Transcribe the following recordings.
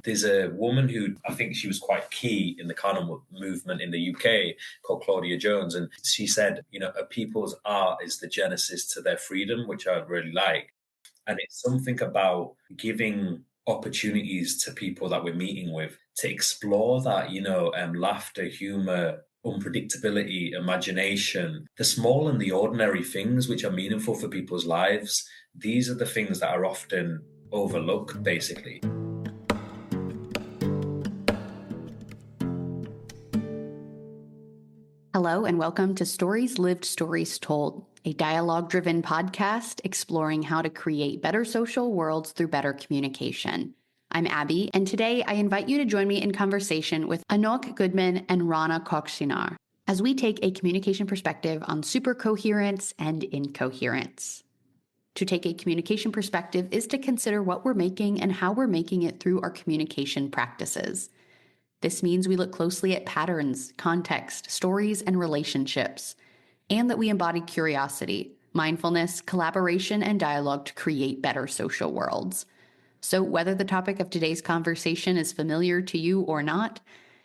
There's a woman who I think she was quite key in the canon movement in the UK called Claudia Jones. And she said, a people's art is the genesis to their freedom, which I really like. And it's something about giving opportunities to people that we're meeting with to explore that, laughter, humor, unpredictability, imagination, the small and the ordinary things which are meaningful for people's lives. These are the things that are often overlooked, basically. Hello and welcome to Stories Lived, Stories Told, a dialogue-driven podcast exploring how to create better social worlds through better communication. I'm Abbie, and today I invite you to join me in conversation with Anokh, Goodman, and Rana Kökçinar as we take a communication perspective on super-coherence and incoherence. To take a communication perspective is to consider what we're making and how we're making it through our communication practices. This means we look closely at patterns, context, stories, and relationships, and that we embody curiosity, mindfulness, collaboration, and dialogue to create better social worlds. So whether the topic of today's conversation is familiar to you or not,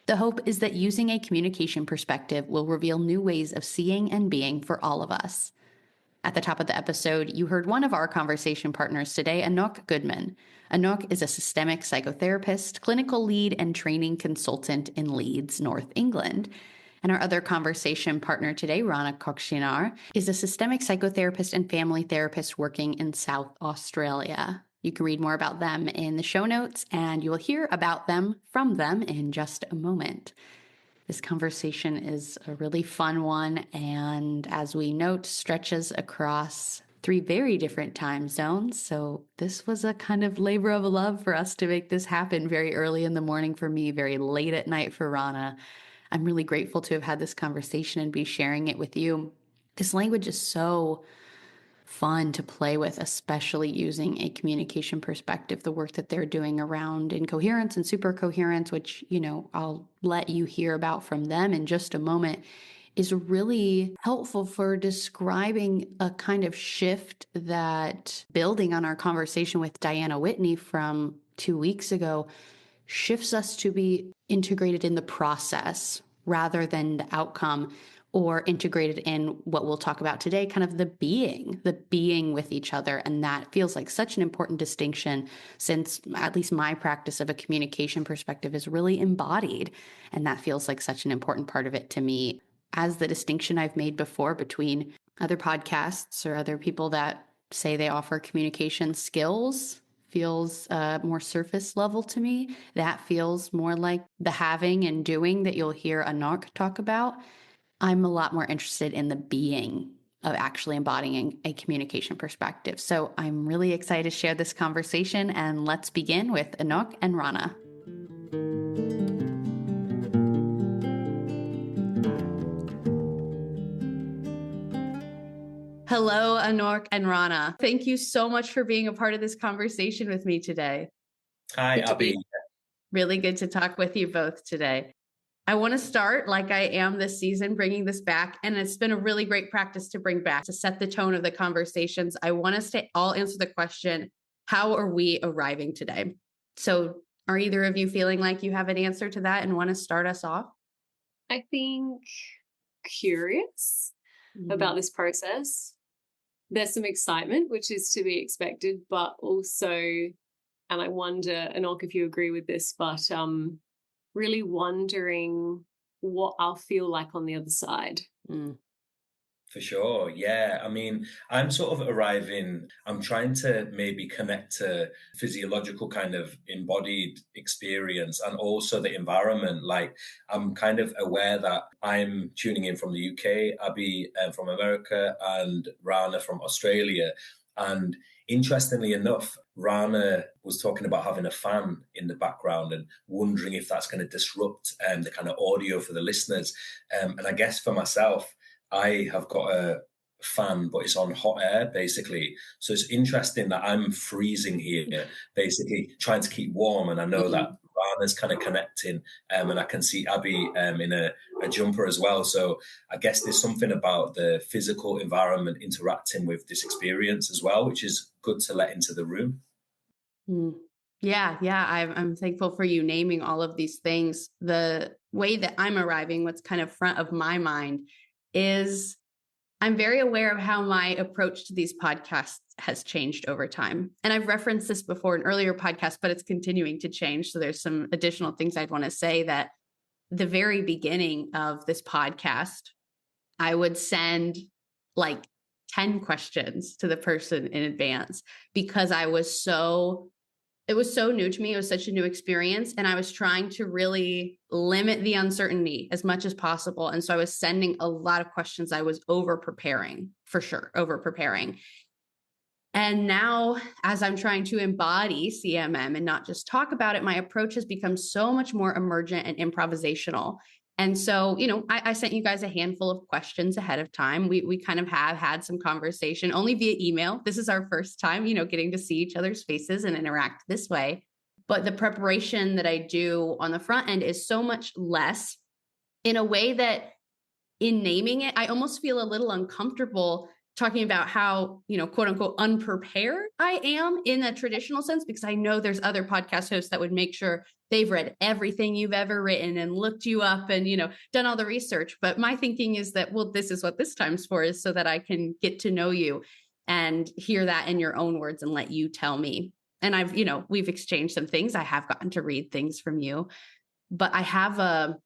the hope is that using a communication perspective will reveal new ways of seeing and being for all of us. At the top of the episode, you heard one of our conversation partners today, Anokh Goodman. Anokh is a systemic psychotherapist, clinical lead, and training consultant in Leeds, North England. And our other conversation partner today, Rana Kökçinar, is a systemic psychotherapist and family therapist working in South Australia. You can read more about them in the show notes, and you will hear about them from them in just a moment. This conversation is a really fun one, and as we note, stretches across 3 very different time zones. So this was a kind of labor of love for us to make this happen very early in the morning for me, very late at night for Rana. I'm really grateful to have had this conversation and be sharing it with you. This language is so fun to play with, especially using a communication perspective. The work that they're doing around incoherence and super-coherence, which, I'll let you hear about from them in just a moment, is really helpful for describing a kind of shift that, building on our conversation with Diana Whitney from 2 weeks ago, shifts us to be integrated in the process rather than the outcome, or integrated in what we'll talk about today, kind of the being with each other. And that feels like such an important distinction, since at least my practice of a communication perspective is really embodied. And that feels like such an important part of it to me, as the distinction I've made before between other podcasts or other people that say they offer communication skills feels more surface level to me. That feels more like the having and doing that you'll hear Anokh talk about. I'm a lot more interested in the being of actually embodying a communication perspective. So I'm really excited to share this conversation, and let's begin with Anokh and Rana. Hello, Anokh and Rana. Thank you so much for being a part of this conversation with me today. Hi, Abbie. Really good to talk with you both today. I want to start, like I am this season, bringing this back. And it's been a really great practice to bring back, to set the tone of the conversations. I want us to all answer the question, how are we arriving today? So are either of you feeling like you have an answer to that and want to start us off? I think curious about this process. There's some excitement, which is to be expected, but also, and I wonder, Anokh, if you agree with this, but really wondering what I'll feel like on the other side. For sure. Yeah. I mean, I'm sort of I'm trying to maybe connect to physiological kind of embodied experience and also the environment. Like, I'm kind of aware that I'm tuning in from the UK, Abbie from America, and Rana from Australia. And interestingly enough, Rana was talking about having a fan in the background and wondering if that's going to disrupt the kind of audio for the listeners. And I guess for myself, I have got a fan, but it's on hot air, basically. So it's interesting that I'm freezing here, basically trying to keep warm. And I know that Rana's kind of connecting, and I can see Abbie in a jumper as well. So I guess there's something about the physical environment interacting with this experience as well, which is good to let into the room. Yeah. I'm thankful for you naming all of these things. The way that I'm arriving, what's kind of front of my mind is I'm very aware of how my approach to these podcasts has changed over time. And I've referenced this before in earlier podcasts, but it's continuing to change. So there's some additional things I'd want to say that the very beginning of this podcast, I would send like 10 questions to the person in advance because it was so new to me. It was such a new experience. And I was trying to really limit the uncertainty as much as possible. And so I was sending a lot of questions. I was over preparing, for sure, over preparing. And now, as I'm trying to embody CMM and not just talk about it, my approach has become so much more emergent and improvisational. And so, I sent you guys a handful of questions ahead of time. We kind of have had some conversation only via email. This is our first time, getting to see each other's faces and interact this way. But the preparation that I do on the front end is so much less, in a way that in naming it, I almost feel a little uncomfortable talking about how, quote unquote, unprepared I am in a traditional sense, because I know there's other podcast hosts that would make sure they've read everything you've ever written and looked you up and, done all the research. But my thinking is that, well, this is what this time's for, is so that I can get to know you and hear that in your own words and let you tell me. And we've exchanged some things. I have gotten to read things from you, but I have a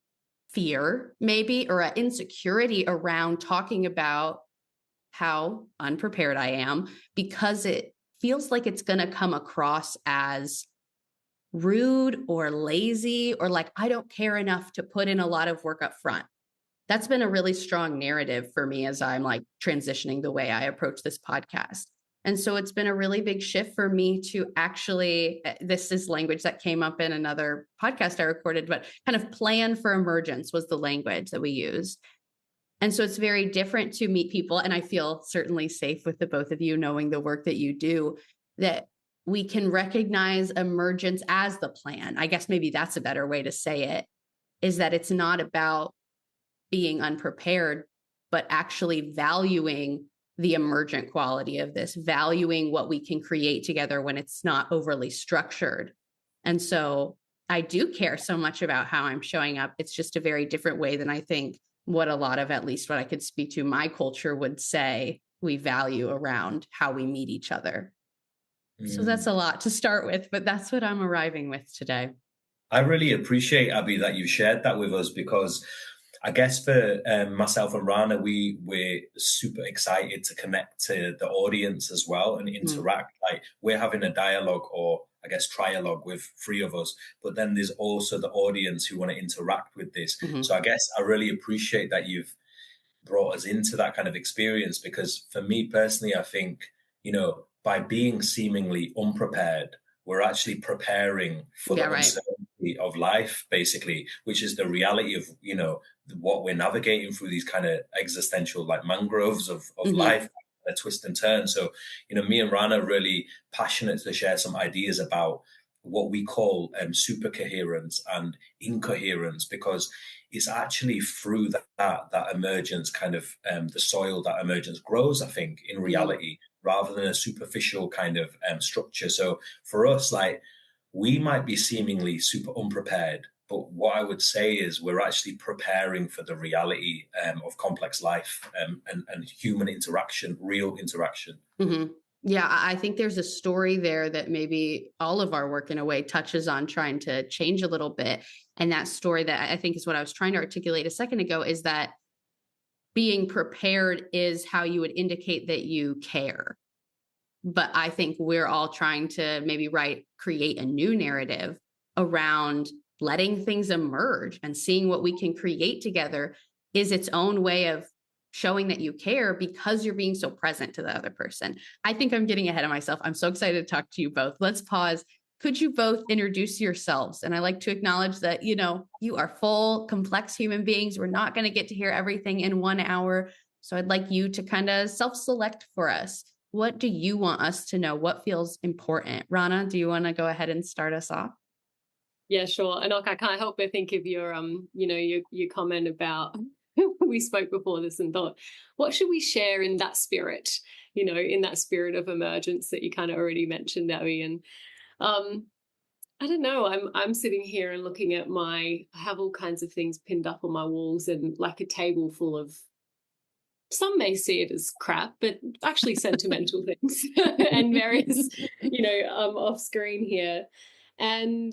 fear maybe, or an insecurity around talking about how unprepared I am, because it feels like it's going to come across as rude or lazy, or like I don't care enough to put in a lot of work up front. That's been a really strong narrative for me as I'm like transitioning the way I approach this podcast. And so it's been a really big shift for me to actually, this is language that came up in another podcast I recorded, but kind of plan for emergence was the language that we used. And so it's very different to meet people. And I feel certainly safe with the both of you, knowing the work that you do, that we can recognize emergence as the plan. I guess maybe that's a better way to say it, is that it's not about being unprepared, but actually valuing the emergent quality of this, valuing what we can create together when it's not overly structured. And so I do care so much about how I'm showing up. It's just a very different way than I think what a lot of, at least what I could speak to, my culture would say we value around how we meet each other. So that's a lot to start with, but that's what I'm arriving with today. I really appreciate, Abbie, that you shared that with us, because I guess for myself and Rana, we're super excited to connect to the audience as well and interact. Like, we're having a dialogue, or I guess trialogue, with three of us, but then there's also the audience who want to interact with this. So I guess I really appreciate that you've brought us into that kind of experience, because for me personally, I think, by being seemingly unprepared, we're actually preparing for the uncertainty of life, basically, which is the reality of, what we're navigating through, these kind of existential like mangroves of life, a twist and turn. So, me and Rana are really passionate to share some ideas about what we call super-coherence and incoherence, because it's actually through that emergence, kind of the soil that emergence grows, I think, in reality, rather than a superficial kind of structure. So for us, like, we might be seemingly super unprepared, but what I would say is we're actually preparing for the reality of complex life and human interaction, real interaction. Yeah, I think there's a story there that maybe all of our work in a way touches on trying to change a little bit. And that story, that I think is what I was trying to articulate a second ago, is that being prepared is how you would indicate that you care. But I think we're all trying to maybe create a new narrative around letting things emerge, and seeing what we can create together is its own way of showing that you care, because you're being so present to the other person. I think I'm getting ahead of myself. I'm so excited to talk to you both. Let's pause. Could you both introduce yourselves? And I like to acknowledge that, you are full, complex human beings. We're not going to get to hear everything in 1 hour. So I'd like you to kind of self-select for us. What do you want us to know? What feels important? Rana, do you want to go ahead and start us off? Yeah, sure. Anokh, I can't help but think of your your comment about we spoke before this and thought, what should we share in that spirit? In that spirit of emergence that you kind of already mentioned, Abbie. And I don't know. I'm sitting here and looking at I have all kinds of things pinned up on my walls and like a table full of, some may see it as crap, but actually sentimental things and various, off screen here. And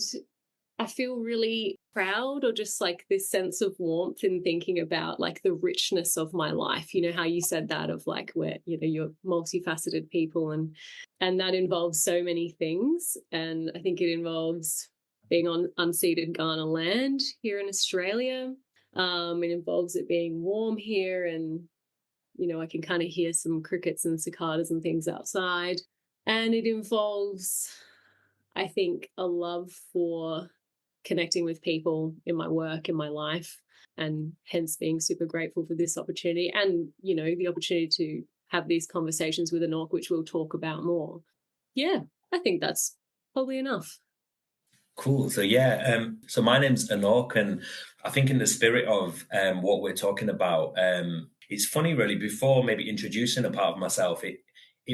I feel really proud, or just like this sense of warmth in thinking about like the richness of my life. You know how you said that, of like where, you're multifaceted people, and that involves so many things. And I think it involves being on unceded Ghana land here in Australia. It involves it being warm here, and I can kind of hear some crickets and cicadas and things outside. And it involves, I think, a love for connecting with people in my work, in my life, and hence being super grateful for this opportunity and, the opportunity to have these conversations with Anokh, which we'll talk about more. Yeah, I think that's probably enough. Cool. So so my name's Anokh, and I think in the spirit of what we're talking about, it's funny really, before maybe introducing a part of myself, it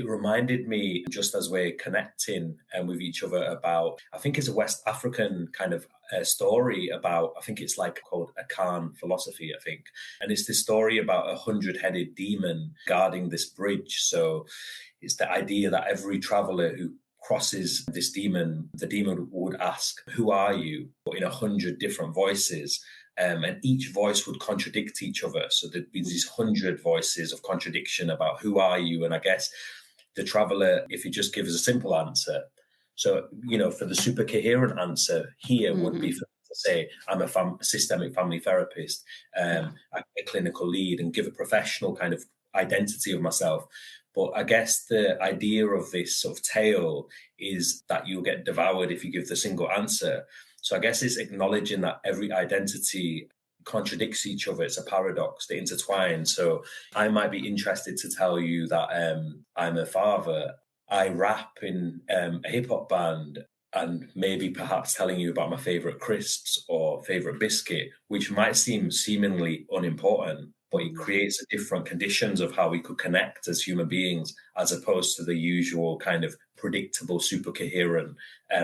reminded me, just as we're connecting with each other, about, I think it's a West African kind of story about, I think it's like called a Khan philosophy, I think. And it's this story about 100-headed demon guarding this bridge. So it's the idea that every traveler who crosses this demon, the demon would ask, "Who are you?" in 100 different voices. And each voice would contradict each other. So there'd be these 100 voices of contradiction about who are you? And I guess the traveler, if he just gives a simple answer, so, for the super coherent answer here would be for to say, I'm a systemic family therapist, a clinical lead, and give a professional kind of identity of myself. But I guess the idea of this sort of tale is that you'll get devoured if you give the single answer. So I guess it's acknowledging that every identity contradicts each other. It's a paradox, they intertwine. So I might be interested to tell you that I'm a father. I rap in a hip hop band, and maybe perhaps telling you about my favorite crisps or favorite biscuit, which might seem seemingly unimportant, but it creates different conditions of how we could connect as human beings, as opposed to the usual kind of predictable, super coherent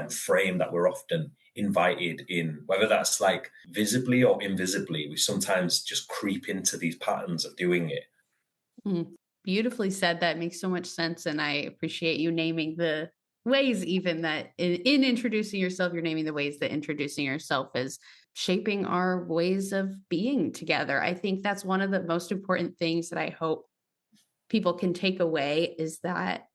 frame that we're often invited in, whether that's like visibly or invisibly. We sometimes just creep into these patterns of doing it. Beautifully said. That makes so much sense. And I appreciate you naming the ways, even that in introducing yourself, you're naming the ways that introducing yourself is shaping our ways of being together. I think that's one of the most important things that I hope people can take away, is that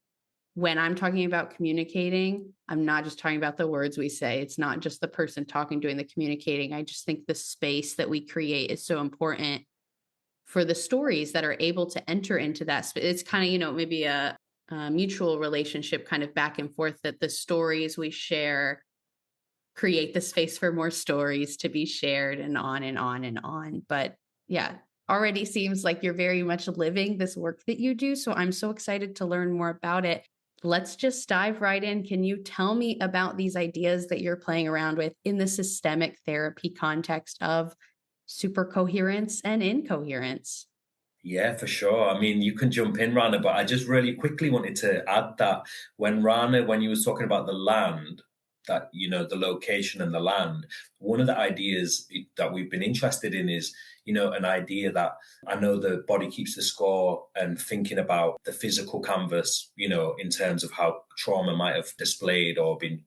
when I'm talking about communicating, I'm not just talking about the words we say. It's not just the person talking, doing the communicating. I just think the space that we create is so important for the stories that are able to enter into that space. It's kind of, maybe a mutual relationship kind of back and forth, that the stories we share create the space for more stories to be shared, and on and on and on. But yeah, already seems like you're very much living this work that you do. So I'm so excited to learn more about it. Let's just dive right in. Can you tell me about these ideas that you're playing around with in the systemic therapy context of super-coherence and incoherence? Yeah, for sure. I mean, you can jump in, Rana, but I just really quickly wanted to add that when you was talking about the land, that, the location and the land, one of the ideas that we've been interested in is, an idea that, I know the body keeps the score, and thinking about the physical canvas, in terms of how trauma might have displayed or been,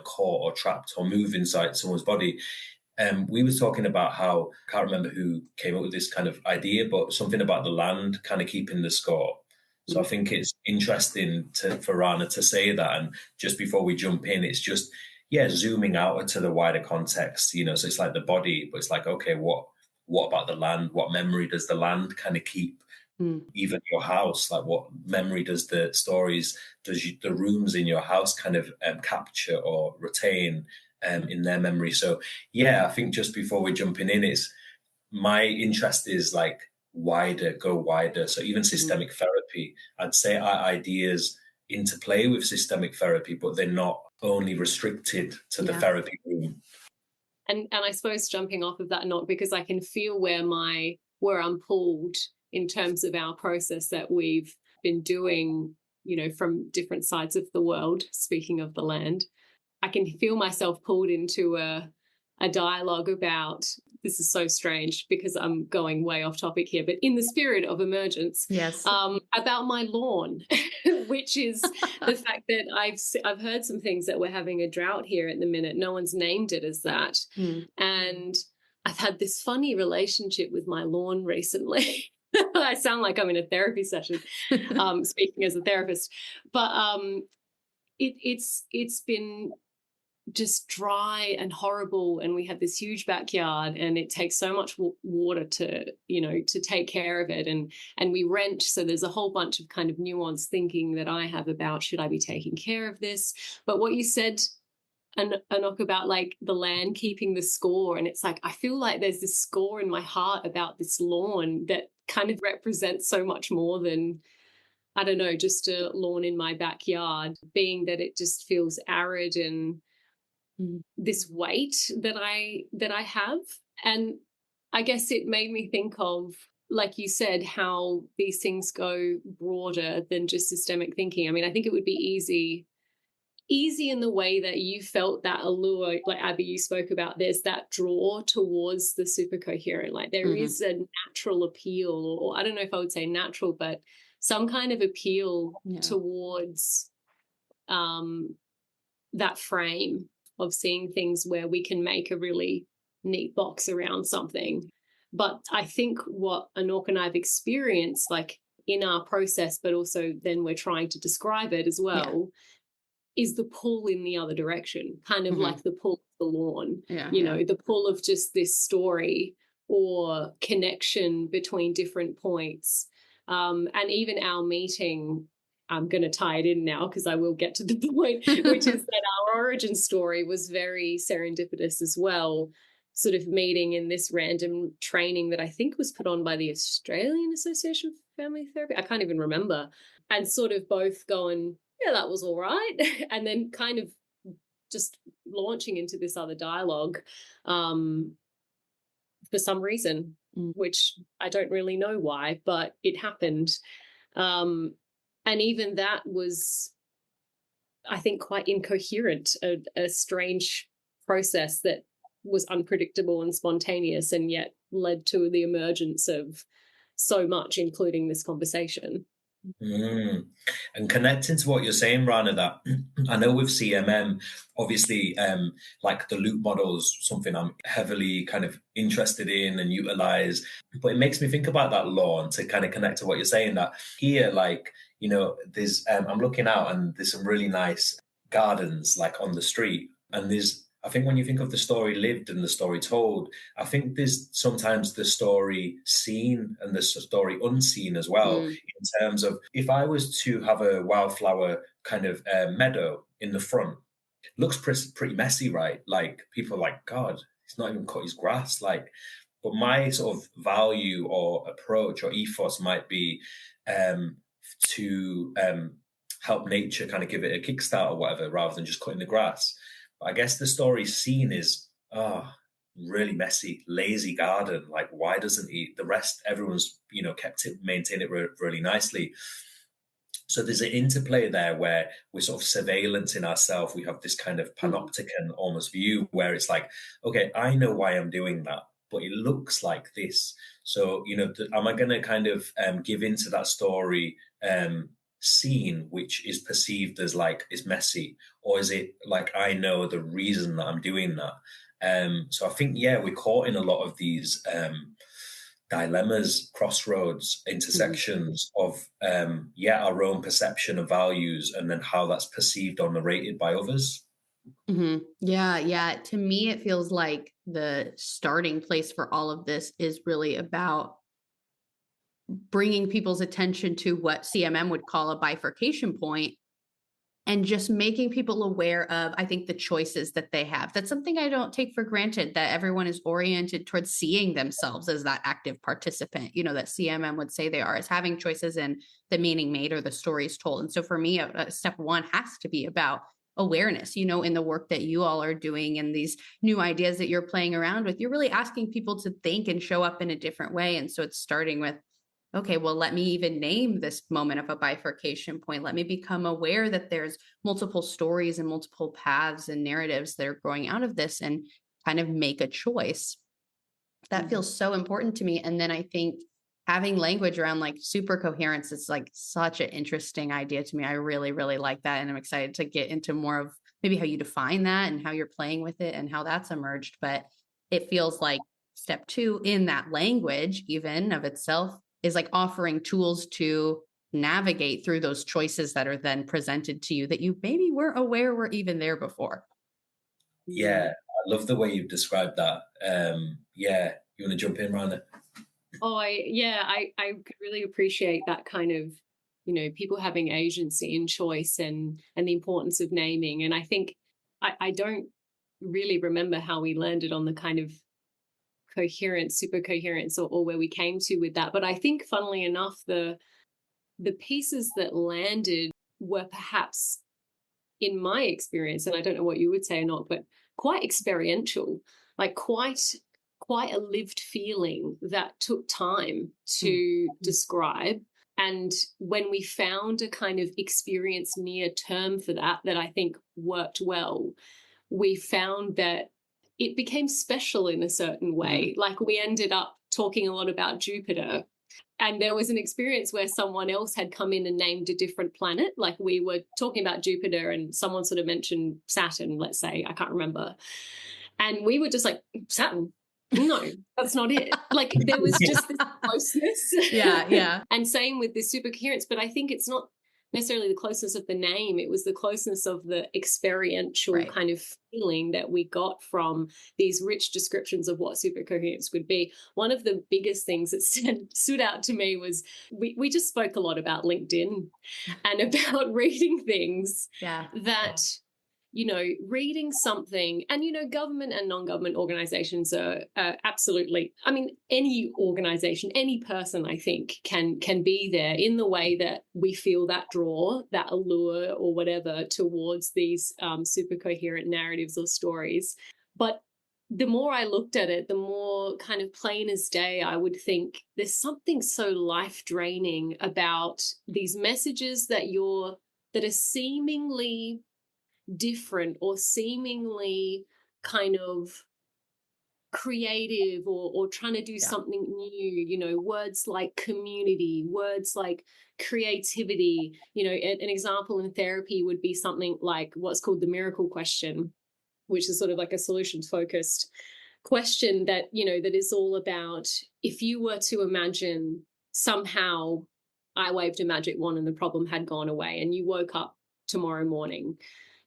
caught or trapped or moved inside someone's body. We were talking about how, I can't remember who came up with this kind of idea, but something about the land kind of keeping the score. So I think it's interesting for Rana to say that. And just before we jump in, it's just, zooming out into the wider context, so it's like the body, but it's like, okay, what about the land? What memory does the land kind of keep? Even your house, like what memory does the stories, the rooms in your house kind of capture or retain in their memory? So I think just before we're jumping in, it's my interest is like go wider. So even systemic therapy, I'd say our ideas interplay with systemic therapy, but they're not only restricted to the therapy room. And I suppose jumping off of that, not because I can feel where I'm pulled in terms of our process that we've been doing, from different sides of the world, speaking of the land. I can feel myself pulled into a dialogue about, this is so strange because I'm going way off topic here, but in the spirit of emergence, yes, about my lawn, which is the fact that I've heard some things that we're having a drought here at the minute. No one's named it as that. And I've had this funny relationship with my lawn recently. I sound like I'm in a therapy session, speaking as a therapist, but it's been just dry and horrible, and we have this huge backyard, and it takes so much water to take care of it, and we rent, so there's a whole bunch of kind of nuanced thinking that I have about, should I be taking care of this? But what you said, Anokh, about like the land keeping the score, and it's like I feel like there's this score in my heart about this lawn that kind of represents so much more than, I don't know, just a lawn in my backyard, being that it just feels arid and this weight that I have. And I guess it made me think of, like you said, how these things go broader than just systemic thinking. I mean, I think it would be easy in the way that you felt that allure, like Abbie, you spoke about, there's that draw towards the super coherent, like there is a natural appeal, or I don't know if I would say natural, but some kind of appeal towards that frame of seeing things where we can make a really neat box around something. But I think what Anokh and I have experienced, like in our process, but also then we're trying to describe it as well, is the pull in the other direction, kind of like the pull of the lawn, know, the pull of just this story or connection between different points. And even our meeting, I'm going to tie it in now because I will get to the point, which is that our origin story was very serendipitous as well, sort of meeting in this random training that I think was put on by the Australian Association for Family Therapy. I can't even remember. And sort of both going, yeah, that was all right. And then kind of just launching into this other dialogue for some reason, which I don't really know why, but it happened. And even that was, I think, quite incoherent, a strange process that was unpredictable and spontaneous, and yet led to the emergence of so much, including this conversation. And connecting to what you're saying, Rana, that I know with CMM, obviously, like the loop model is something I'm heavily kind of interested in and utilize, but it makes me think about that law, and to kind of connect to what you're saying, that here, like, you know, there's, I'm looking out and there's some really nice gardens like on the street, and there's, I think when you think of the story lived and the story told, I think there's sometimes the story seen and the story unseen as well, in terms of, if I was to have a wildflower kind of meadow in the front, looks pretty messy, right? Like people are like, God, he's not even cut his grass. Like, but my sort of value or approach or ethos might be to help nature kind of give it a kickstart or whatever, rather than just cutting the grass. I guess the story seen is, really messy, lazy garden. Like, why doesn't he? The rest, everyone's, you know, kept it, maintained it really nicely. So there's an interplay there where we're sort of surveillancing ourselves. We have this kind of panopticon almost view where it's like, okay, I know why I'm doing that, but it looks like this. So, you know, am I going to kind of give into that story scene, which is perceived as like is messy, or is it like I know the reason that I'm doing that? So I think, yeah, we're caught in a lot of these dilemmas, crossroads, intersections of our own perception of values, and then how that's perceived or narrated by others. Yeah. To me, it feels like the starting place for all of this is really about bringing people's attention to what CMM would call a bifurcation point, and just making people aware of, I think, the choices that they have. That's something I don't take for granted, that everyone is oriented towards seeing themselves as that active participant, you know, that CMM would say they are, as having choices in the meaning made or the stories told. And so for me, step one has to be about awareness, you know, in the work that you all are doing and these new ideas that you're playing around with. You're really asking people to think and show up in a different way. And so it's starting with okay, well, let me even name this moment of a bifurcation point. Let me become aware that there's multiple stories and multiple paths and narratives that are growing out of this, and kind of make a choice. That feels so important to me. And then I think having language around like super coherence is like such an interesting idea to me. I really, really like that. And I'm excited to get into more of maybe how you define that and how you're playing with it and how that's emerged. But it feels like step 2 in that language, even of itself, is like offering tools to navigate through those choices that are then presented to you that you maybe weren't aware were even there before. Yeah, I love the way you've described that. Yeah, you want to jump in, Rana? Oh, I could really appreciate that kind of, people having agency and choice and the importance of naming. And I think I don't really remember how we landed on the kind of coherence, super coherence, or where we came to with that. But I think, funnily enough, the pieces that landed were perhaps, in my experience, and I don't know what you would say or not, but quite experiential, like quite a lived feeling that took time to describe. And when we found a kind of experience near term for that I think worked well, we found that it became special in a certain way. Like we ended up talking a lot about Jupiter. And there was an experience where someone else had come in and named a different planet. Like we were talking about Jupiter and someone sort of mentioned Saturn, let's say, I can't remember. And we were just like, Saturn? No, that's not it. Like there was just this closeness. Yeah. And same with this super coherence. But I think it's not necessarily the closeness of the name. It was the closeness of the experiential kind of feeling that we got from these rich descriptions of what super coherence would be. One of the biggest things that stood out to me was we just spoke a lot about LinkedIn and about reading things that, reading something, and, government and non-government organizations are absolutely, I mean, any organization, any person, I think, can be there in the way that we feel that draw, that allure or whatever towards these super coherent narratives or stories. But the more I looked at it, the more kind of plain as day I would think there's something so life draining about these messages that are seemingly different or seemingly kind of creative or trying to do something new, words like community, words like creativity. An example in therapy would be something like what's called the miracle question, which is sort of like a solutions focused question that that is all about, if you were to imagine somehow I waved a magic wand and the problem had gone away and you woke up tomorrow morning,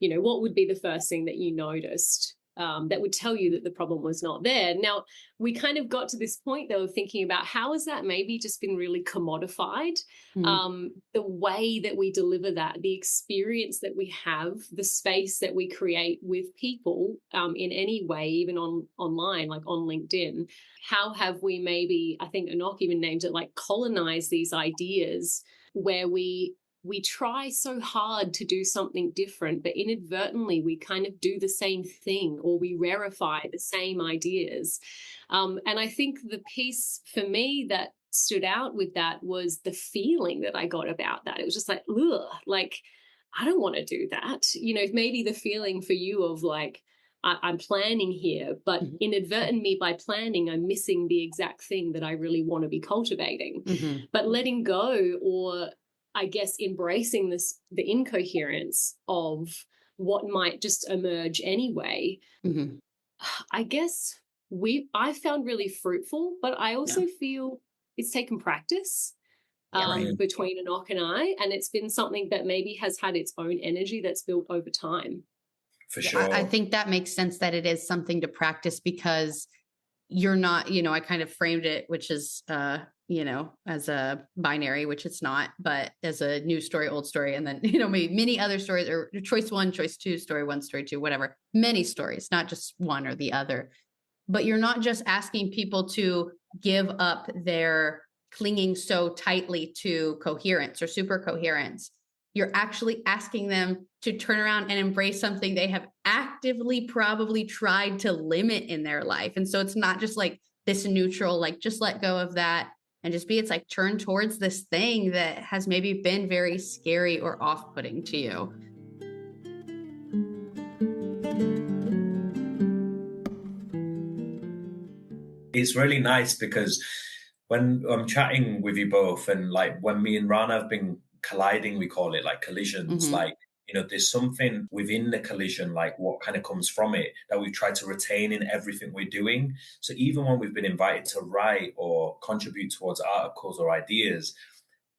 what would be the first thing that you noticed that would tell you that the problem was not there? Now, we kind of got to this point, though, of thinking about how has that maybe just been really commodified, the way that we deliver that, the experience that we have, the space that we create with people in any way, even online, like on LinkedIn. How have we maybe, I think Anokh even named it, like colonize these ideas where we try so hard to do something different, but inadvertently we kind of do the same thing, or we rarefy the same ideas. And I think the piece for me that stood out with that was the feeling that I got about that. It was just like, ugh, like, I don't want to do that. Maybe the feeling for you of like, I'm planning here, but inadvertently by planning, I'm missing the exact thing that I really want to be cultivating. But letting go, or I guess embracing the incoherence of what might just emerge anyway, I guess I found really fruitful, but I also feel it's taken practice between Anokh and I, and it's been something that maybe has had its own energy that's built over time. For sure. I think that makes sense that it is something to practice, because you're not, I kind of framed it, which is, as a binary, which it's not, but as a new story, old story. And then, maybe many other stories, or choice 1, choice 2, story 1, story 2, whatever, many stories, not just one or the other. But you're not just asking people to give up their clinging so tightly to coherence or super coherence. You're actually asking them to turn around and embrace something they have actively probably tried to limit in their life. And so it's not just like this neutral, like just let go of that, and just be, it's like turn towards this thing that has maybe been very scary or off-putting to you. It's really nice because when I'm chatting with you both, and like when me and Rana have been colliding, we call it like collisions, like, there's something within the collision, like what kind of comes from it, that we've tried to retain in everything we're doing. So even when we've been invited to write or contribute towards articles or ideas,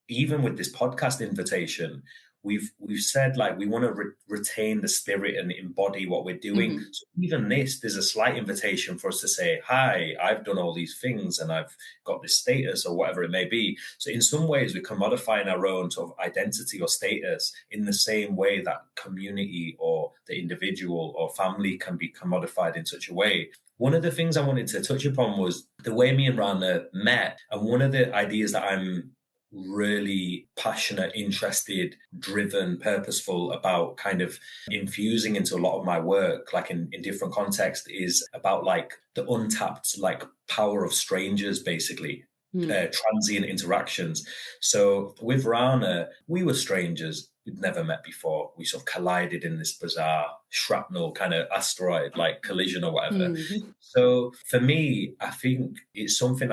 even with this podcast invitation, we've said like we want to retain the spirit and embody what we're doing. So even this, there's a slight invitation for us to say, hi, I've done all these things and I've got this status or whatever it may be. So in some ways, we're commodifying our own sort of identity or status in the same way that community or the individual or family can be commodified in such a way. One of the things I wanted to touch upon was the way me and Rana met. And one of the ideas that I'm really passionate, interested, driven, purposeful about kind of infusing into a lot of my work, like in different contexts, is about like the untapped like power of strangers, basically. Transient interactions. So with Rana, we were strangers. We'd never met before. We sort of collided in this bizarre shrapnel kind of asteroid like collision or whatever. So for me, I think it's something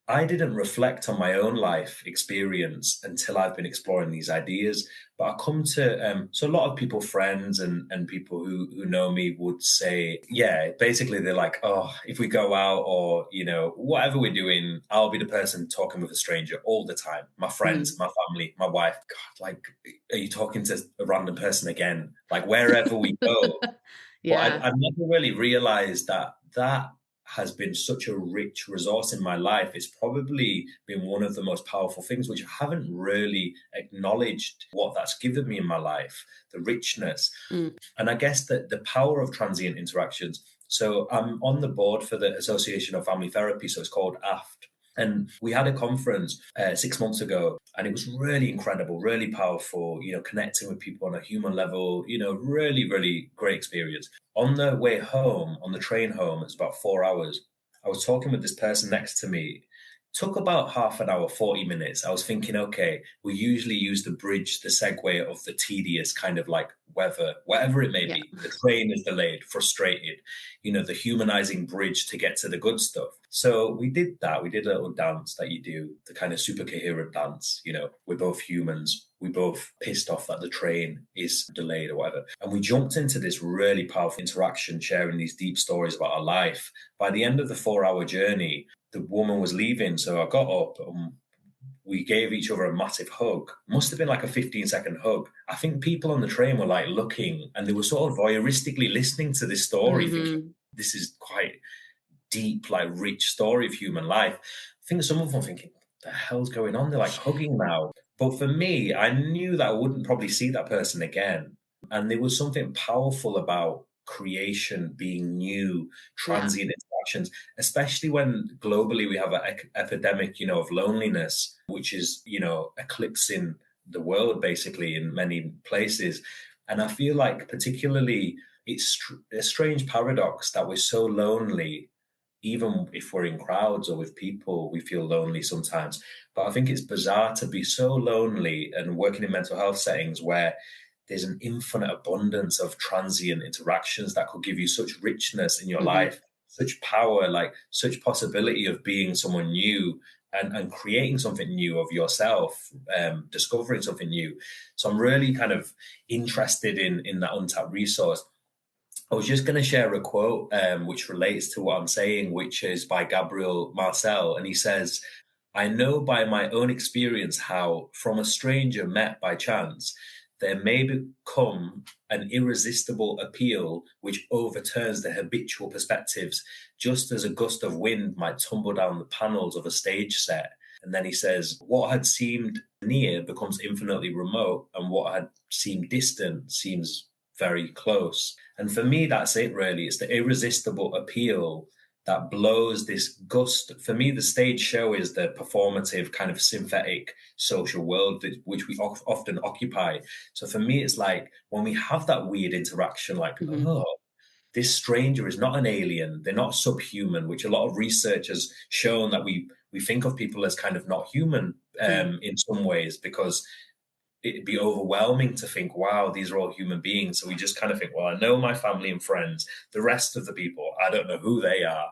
I didn't reflect on my own life experience until I've been exploring these ideas. But I come to, so a lot of people, friends and people who know me would say, yeah, basically they're like, oh, if we go out or, whatever we're doing, I'll be the person talking with a stranger all the time. My friends, my family, my wife. God, like, are you talking to a random person again? Like wherever we go. Yeah. But I've never really realized that has been such a rich resource in my life. It's probably been one of the most powerful things, which I haven't really acknowledged what that's given me in my life, the richness. And I guess that the power of transient interactions. So I'm on the board for the Association of Family Therapy, so it's called AFT. And we had a conference 6 months ago, and it was really incredible, really powerful, connecting with people on a human level, really, really great experience. On the way home, on the train home, it's about 4 hours. I was talking with this person next to me. Took about half an hour, 40 minutes. I was thinking, okay, we usually use the bridge, the segue of the tedious kind of like weather, whatever it may be. The train is delayed, frustrated, the humanizing bridge to get to the good stuff. So we did that. We did a little dance that you do, the kind of super-coherent dance. We're both humans. We both pissed off that the train is delayed or whatever. And we jumped into this really powerful interaction, sharing these deep stories about our life. By the end of the 4-hour journey, the woman was leaving. So I got up and we gave each other a massive hug. Must have been like a 15-second hug. I think people on the train were like looking and they were sort of voyeuristically listening to this story, thinking this is quite deep, like rich story of human life. I think some of them were thinking, what the hell's going on? They're like hugging now. But for me, I knew that I wouldn't probably see that person again. And there was something powerful about creation being new, transient interactions, especially when globally we have an epidemic, of loneliness, which is, eclipsing the world basically in many places. And I feel like particularly it's a strange paradox that we're so lonely. Even if we're in crowds or with people, we feel lonely sometimes. But I think it's bizarre to be so lonely and working in mental health settings where there's an infinite abundance of transient interactions that could give you such richness in your life, such power, like such possibility of being someone new and creating something new of yourself, discovering something new. So I'm really kind of interested in that untapped resource. I was just going to share a quote which relates to what I'm saying, which is by Gabriel Marcel. And he says, I know by my own experience how, from a stranger met by chance, there may become an irresistible appeal which overturns the habitual perspectives, just as a gust of wind might tumble down the panels of a stage set. And then he says, what had seemed near becomes infinitely remote, and what had seemed distant seems very close. And for me, that's it really. It's the irresistible appeal that blows this gust. For me, the stage show is the performative kind of synthetic social world which we often occupy. So for me, it's like when we have that weird interaction, like, oh, this stranger is not an alien. They're not subhuman, which a lot of research has shown that we think of people as kind of not human in some ways, because it'd be overwhelming to think, wow, these are all human beings. So we just kind of think, well, I know my family and friends. The rest of the people, I don't know who they are.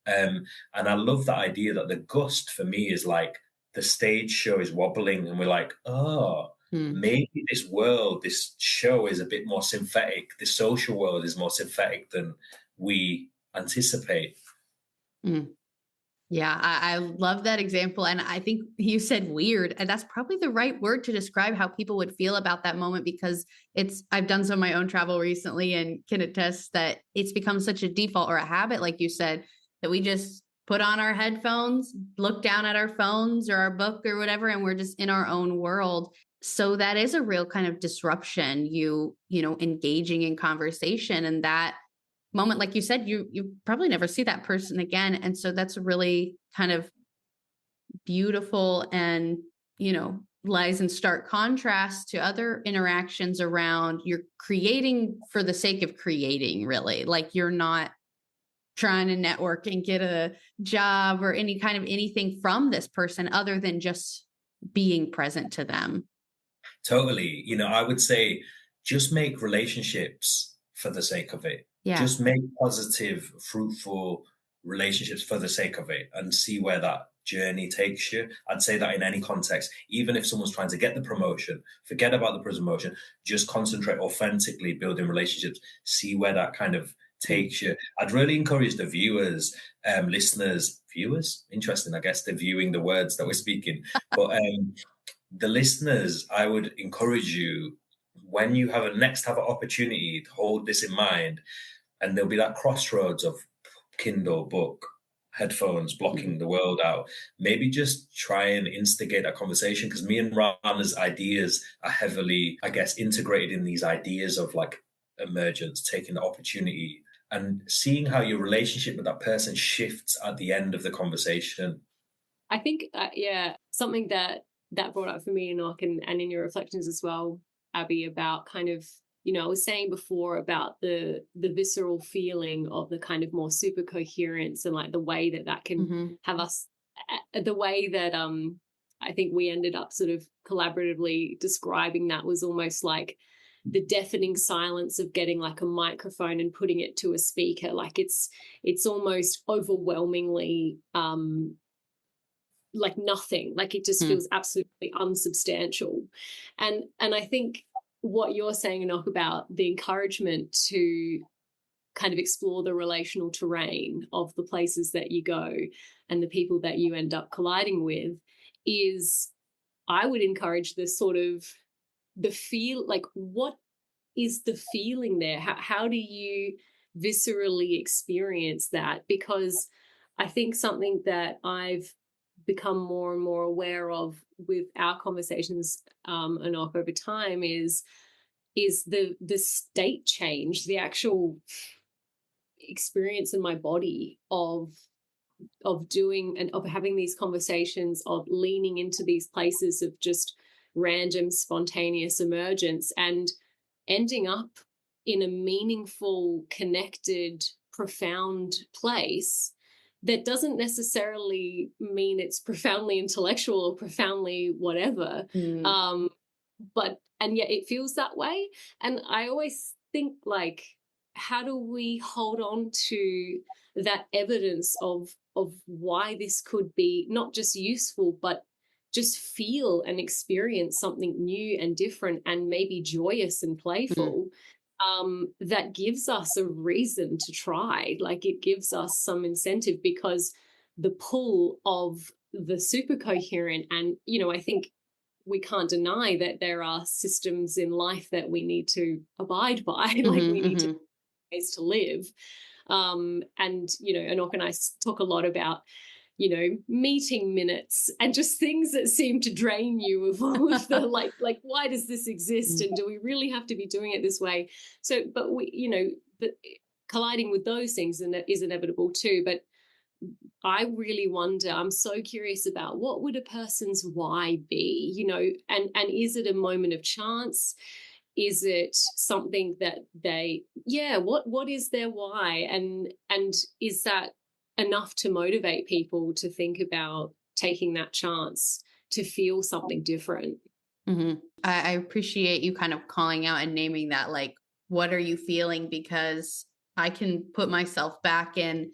And I love that idea that the gust for me is like the stage show is wobbling, and we're like, oh, maybe this world, this show is a bit more synthetic. The social world is more synthetic than we anticipate. Yeah, I love that example. And I think you said weird, and that's probably the right word to describe how people would feel about that moment, because I've done some of my own travel recently and can attest that it's become such a default or a habit, like you said, that we just put on our headphones, look down at our phones or our book or whatever, and we're just in our own world. So that is a real kind of disruption, you know, engaging in conversation, and that moment, like you said, you probably never see that person again. And so that's a really kind of beautiful and, you know, lies in stark contrast to other interactions around you're creating for the sake of creating, really. Like you're not trying to network and get a job or any kind of anything from this person other than just being present to them. Totally. You know, I would say just make relationships for the sake of it. Yeah. Just make positive, fruitful relationships for the sake of it, and see where that journey takes you. I'd say that in any context, even if someone's trying to get the promotion, forget about the promotion, just concentrate authentically building relationships, see where that kind of takes you. I'd really encourage the viewers, listeners, interesting, I guess they're viewing the words that we're speaking, but the listeners, I would encourage you, when you have an opportunity, to hold this in mind. And there'll be that crossroads of Kindle, book, headphones, blocking the world out. Maybe just try and instigate that conversation, because me and Rana's ideas are heavily, I guess, integrated in these ideas of like emergence, taking the opportunity and seeing how your relationship with that person shifts at the end of the conversation. I think, something that brought up for me, Anokh, and in your reflections as well, Abbie, about kind of, you know, I was saying before about the visceral feeling of the kind of more super-coherence, and like the way that can have us, the way that I think we ended up sort of collaboratively describing that was almost like the deafening silence of getting like a microphone and putting it to a speaker. Like it's almost overwhelmingly like nothing, like it just feels absolutely unsubstantial. And I think what you're saying, Anokh, about the encouragement to kind of explore the relational terrain of the places that you go and the people that you end up colliding with is, I would encourage this sort of the feel, like what is the feeling there? How do you viscerally experience that? Because I think something that I've become more and more aware of with our conversations, Anokh, over time is the state change, the actual experience in my body of doing and of having these conversations, of leaning into these places of just random spontaneous emergence and ending up in a meaningful, connected, profound place that doesn't necessarily mean it's profoundly intellectual or profoundly whatever. But yet it feels that way. And I always think, like, how do we hold on to that evidence of why this could be not just useful, but just feel and experience something new and different and maybe joyous and playful, that gives us a reason to try. Like it gives us some incentive, because the pull of the super coherent, and, you know, I think we can't deny that there are systems in life that we need to abide by, like we need to ways to live. And, you know, Anokh and I talk a lot about, you know, meeting minutes and just things that seem to drain you of the like why does this exist, and do we really have to be doing it this way? So, but we, you know, but colliding with those things is inevitable too. But I really wonder, I'm so curious about what would a person's why be, you know, and is it a moment of chance? is it something that what is their why? And is that enough to motivate people to think about taking that chance to feel something different? Mm-hmm. I appreciate you kind of calling out and naming that, like, what are you feeling? Because I can put myself back in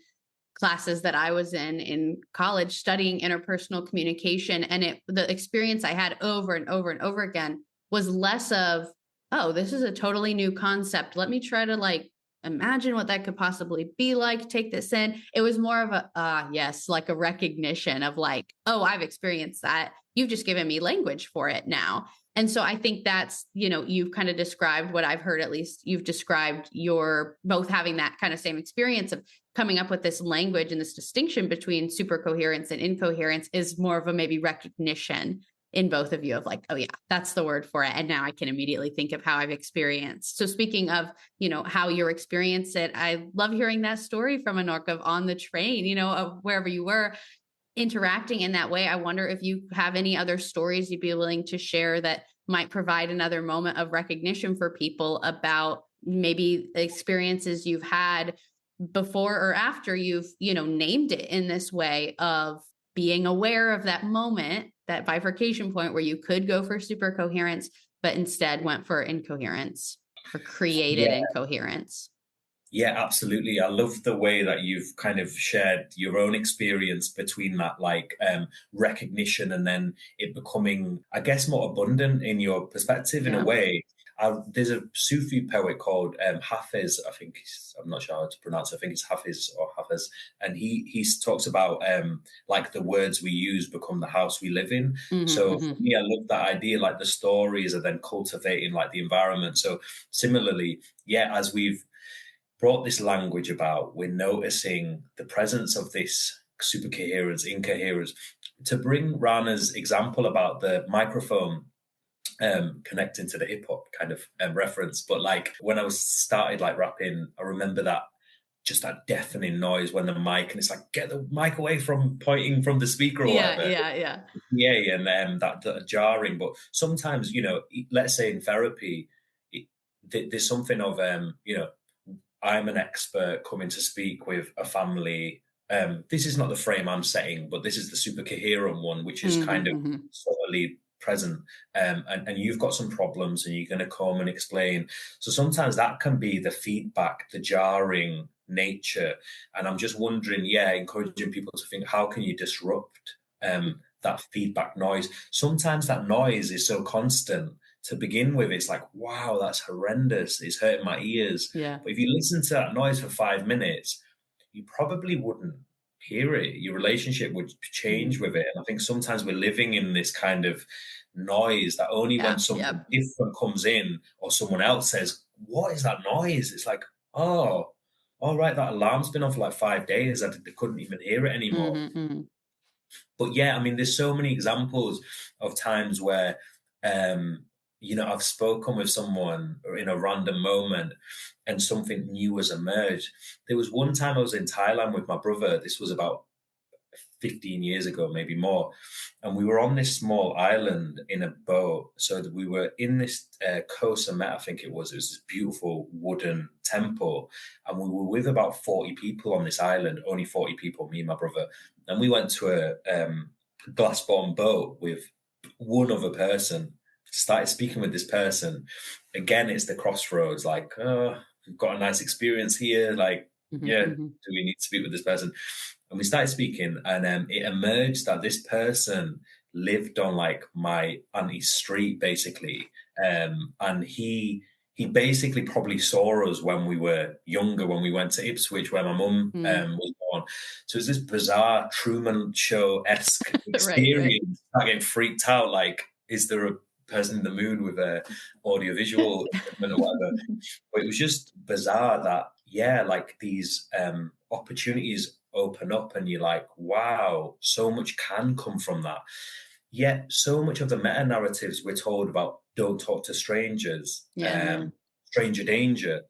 classes that I was in college studying interpersonal communication. And the experience I had over and over and over again was less of, oh, this is a totally new concept. Let me try to like imagine what that could possibly be like, take this in. It was more of a, yes, like a recognition of like, oh, I've experienced that. You've just given me language for it now. And so I think that's, you've kind of described what I've heard, at least you've described your both having that kind of same experience of coming up with this language, and this distinction between super-coherence and incoherence is more of a maybe recognition in both of you of like, oh yeah, that's the word for it. And now I can immediately think of how I've experienced. So speaking of, how you experience it, I love hearing that story from Anokh of on the train, of wherever you were interacting in that way. I wonder if you have any other stories you'd be willing to share that might provide another moment of recognition for people about maybe experiences you've had before or after you've, named it in this way of being aware of that moment, that bifurcation point where you could go for super coherence, but instead went for incoherence or created Yeah. incoherence. Yeah, absolutely. I love the way that you've kind of shared your own experience between that recognition and then it becoming, I guess, more abundant in your perspective in a way. There's a Sufi poet called Hafiz, I'm not sure how to pronounce it, I think it's Hafiz or Hafiz, and he talks about like the words we use become the house we live in. So for me, I love that idea, like the stories are then cultivating like the environment. So similarly, yeah, as we've brought this language about, we're noticing the presence of this super-coherence, incoherence. To bring Rana's example about the microphone connecting to the hip hop kind of reference, but like when I was started like rapping, I remember that just that deafening noise when the mic, and it's like, get the mic away from pointing from the speaker or whatever. Yeah, and that jarring. But sometimes, let's say in therapy, there's something of I'm an expert coming to speak with a family. This is not the frame I'm setting, but this is the super coherent one, which is kind of subtly present. And you've got some problems and you're going to come and explain. So sometimes that can be the feedback, the jarring nature. And I'm just wondering, encouraging people to think, how can you disrupt that feedback noise? Sometimes that noise is so constant. To begin with, it's like, wow, that's horrendous. It's hurting my ears. Yeah. But if you listen to that noise for 5 minutes, you probably wouldn't hear it. Your relationship would change with it. And I think sometimes we're living in this kind of noise that only when something different comes in or someone else says, what is that noise? It's like, oh, all right, that alarm's been on for like 5 days. I couldn't even hear it anymore. But yeah, I mean, there's so many examples of times where I've spoken with someone in a random moment and something new has emerged. There was one time I was in Thailand with my brother. This was about 15 years ago, maybe more. And we were on this small island in a boat. So that we were in this Koh Samet, I think it was. It was this beautiful wooden temple. And we were with about 40 people on this island, only 40 people, me and my brother. And we went to a glass-bottom boat with one other person, started speaking with this person. Again, it's the crossroads, like, we've got a nice experience here. Like, do we need to speak with this person? And we started speaking, and it emerged that this person lived on like my auntie's street, basically. And he basically probably saw us when we were younger, when we went to Ipswich, where my mum was born. So it was this bizarre Truman Show-esque experience. Right. Getting freaked out, like, is there a person in the moon with a audiovisual equipment or whatever? But it was just bizarre that, like these opportunities open up and you're like, wow, so much can come from that. Yet so much of the meta narratives we're told about don't talk to strangers, stranger danger,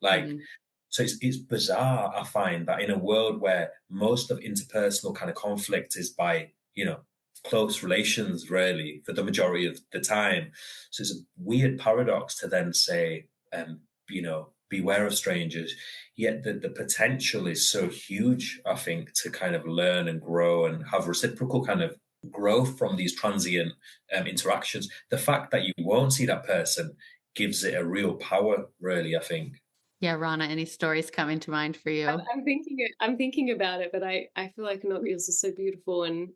so it's bizarre. I find that in a world where most of interpersonal kind of conflict is by close relations, really, for the majority of the time. So it's a weird paradox to then say, beware of strangers. Yet the potential is so huge, I think, to kind of learn and grow and have reciprocal kind of growth from these transient interactions. The fact that you won't see that person gives it a real power, really, I think. Yeah, Rana, any stories coming to mind for you? I'm thinking about it, but I feel like Anokh is so beautiful, and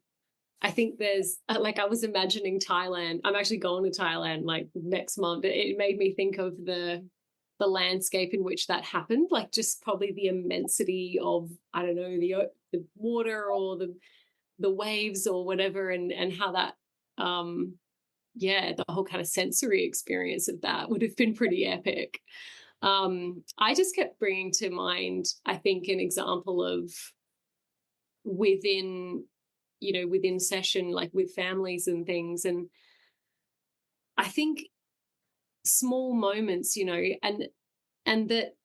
I think there's like, I was imagining Thailand. I'm actually going to Thailand like next month. It made me think of the landscape in which that happened, like just probably the immensity of, I don't know, the water or the waves or whatever, and how that the whole kind of sensory experience of that would have been pretty epic. I just kept bringing to mind, I think, an example of within session, like with families and things. And I think small moments, and that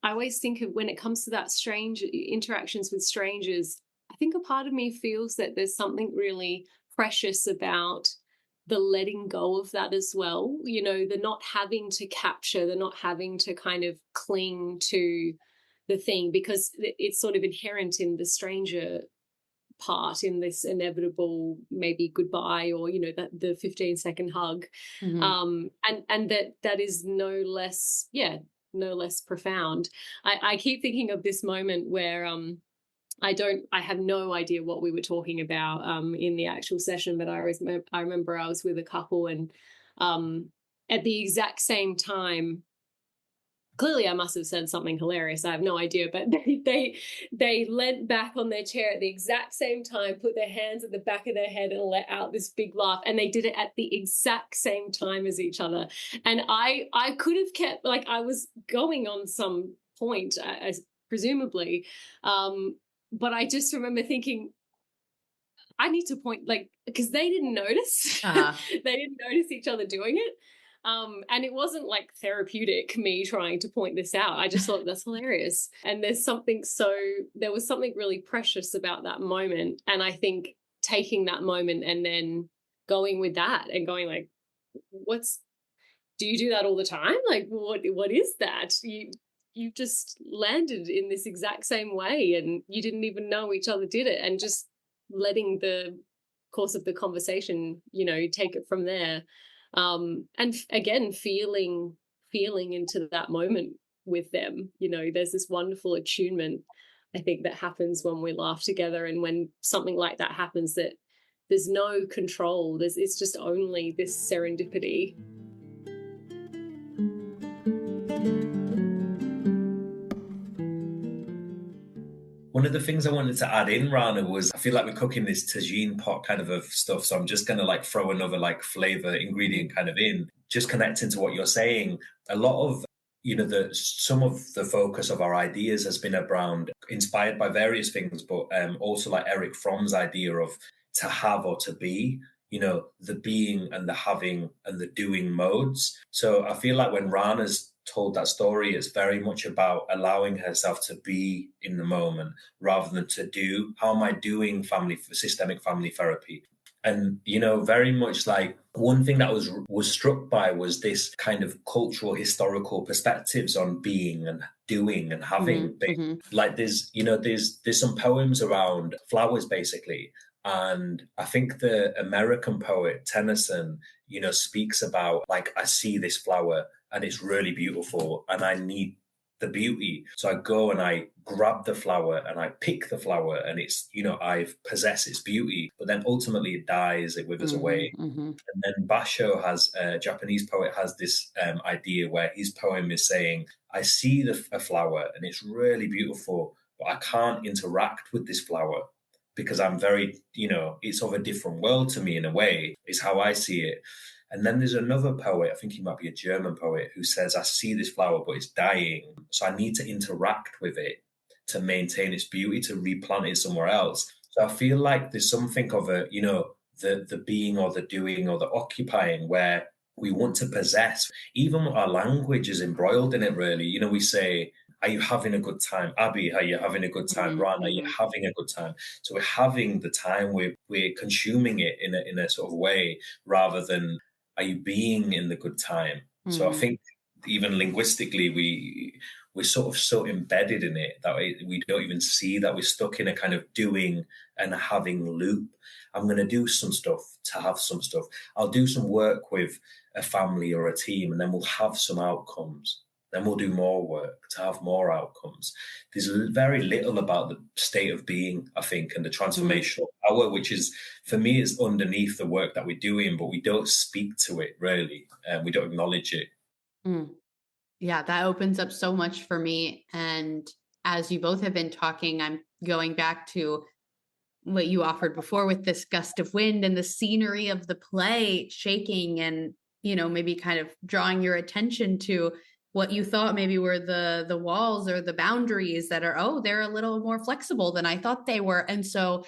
I always think of when it comes to that strange interactions with strangers, I think a part of me feels that there's something really precious about the letting go of that as well. The not having to capture, the not having to kind of cling to the thing, because it's sort of inherent in the stranger part, in this inevitable maybe goodbye, or that the 15-second hug. Mm-hmm. And that is no less profound. I keep thinking of this moment where I have no idea what we were talking about in the actual session, but I remember I was with a couple, and at the exact same time, clearly I must have said something hilarious. I have no idea, but they leant back on their chair at the exact same time, put their hands at the back of their head, and let out this big laugh. And they did it at the exact same time as each other. And I could have kept, like, I was going on some point, presumably, but I just remember thinking, I need to point, like, because they didn't notice. They didn't notice each other doing it. And it wasn't like therapeutic, me trying to point this out. I just thought that's hilarious. And there was something really precious about that moment. And I think taking that moment and then going with that and going like, do you do that all the time? Like, what is that? You just landed in this exact same way, and you didn't even know each other did it, and just letting the course of the conversation, take it from there. And again, feeling into that moment with them. There's this wonderful attunement, I think, that happens when we laugh together, and when something like that happens, that there's no control. It's just only this serendipity. One of the things I wanted to add in, Rana, was I feel like we're cooking this tagine pot kind of stuff. So I'm just going to like throw another like flavor ingredient kind of in, just connecting to what you're saying. A lot of, some of the focus of our ideas has been around, inspired by various things, but also like Eric Fromm's idea of to have or to be, the being and the having and the doing modes. So I feel like when Rana's told that story, it's very much about allowing herself to be in the moment rather than to do. How am I doing systemic family therapy? And, very much like one thing that was struck by was this kind of cultural, historical perspectives on being and doing and having. Mm-hmm. Like there's some poems around flowers, basically. And I think the American poet Tennyson, speaks about like, I see this flower and it's really beautiful and I need the beauty. So I go and I grab the flower and I pick the flower and it's, I possess its beauty, but then ultimately it dies, it withers away. Mm-hmm. And then Basho a Japanese poet, has this idea where his poem is saying, I see a flower and it's really beautiful, but I can't interact with this flower because I'm very, it's of a different world to me in a way, is how I see it. And then there's another poet, I think he might be a German poet, who says, I see this flower, but it's dying. So I need to interact with it to maintain its beauty, to replant it somewhere else. So I feel like there's something of the being or the doing or the occupying where we want to possess. Even our language is embroiled in it, really. We say, are you having a good time? Abbie, are you having a good time? Rana, are you having a good time? So we're having the time, we're consuming it in a sort of way, rather than are you being in the good time? So I think even linguistically, we're sort of so embedded in it that we don't even see that we're stuck in a kind of doing and having loop. I'm going to do some stuff to have some stuff. I'll do some work with a family or a team, and then we'll have some outcomes. Then we'll do more work to have more outcomes. There's very little about the state of being, I think, and the transformational power, which is, for me, is underneath the work that we're doing, but we don't speak to it really, and we don't acknowledge it. Yeah, that opens up so much for me. And as you both have been talking, I'm going back to what you offered before with this gust of wind and the scenery of the play shaking, and maybe kind of drawing your attention to what you thought maybe were the walls or the boundaries that are, they're a little more flexible than I thought they were. And so,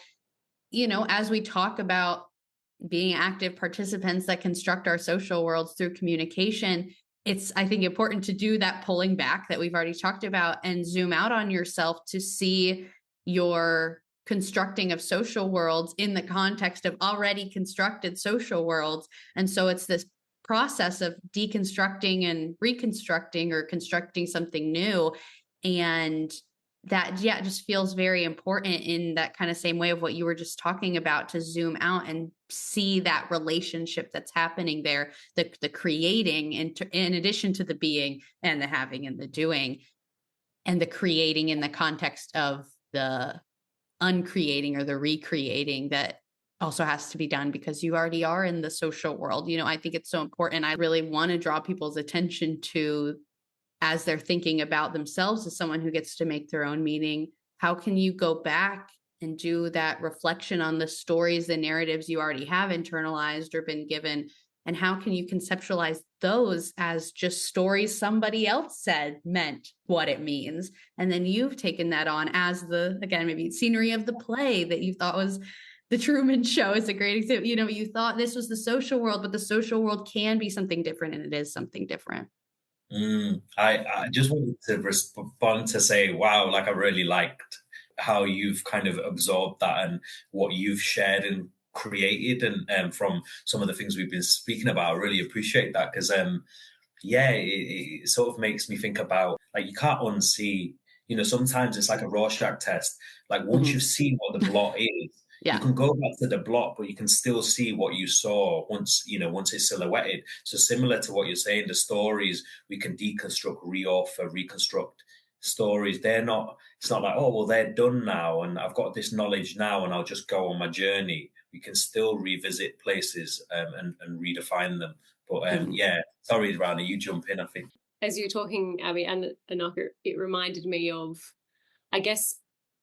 as we talk about being active participants that construct our social worlds through communication, it's, I think, important to do that pulling back that we've already talked about and zoom out on yourself to see your constructing of social worlds in the context of already constructed social worlds. And so it's this process of deconstructing and reconstructing or constructing something new. And that, just feels very important in that kind of same way of what you were just talking about, to zoom out and see that relationship that's happening there, the creating, in addition to the being and the having and the doing, and the creating in the context of the uncreating or the recreating that also has to be done because you already are in the social world. I think it's so important. I really want to draw people's attention to, as they're thinking about themselves as someone who gets to make their own meaning, how can you go back and do that reflection on the stories, the narratives you already have internalized or been given, and how can you conceptualize those as just stories somebody else said meant what it means, and then you've taken that on as again, maybe scenery of the play that you thought was the Truman Show is a great example. You thought this was the social world, but the social world can be something different, and it is something different. I just wanted to respond to say, wow, like I really liked how you've kind of absorbed that and what you've shared and created, and from some of the things we've been speaking about. I really appreciate that because, it sort of makes me think about, like, you can't unsee. Sometimes it's like a Rorschach test. Like once you've seen what the blot is, you can go back to the blot, but you can still see what you saw once it's silhouetted. So similar to what you're saying, the stories we can deconstruct, reauthor, reconstruct stories. It's not like, oh, well, they're done now and I've got this knowledge now and I'll just go on my journey. We can still revisit places and redefine them. But sorry, Rana, you jump in, I think. As you're talking, Abbie and Anokh, it reminded me of, I guess,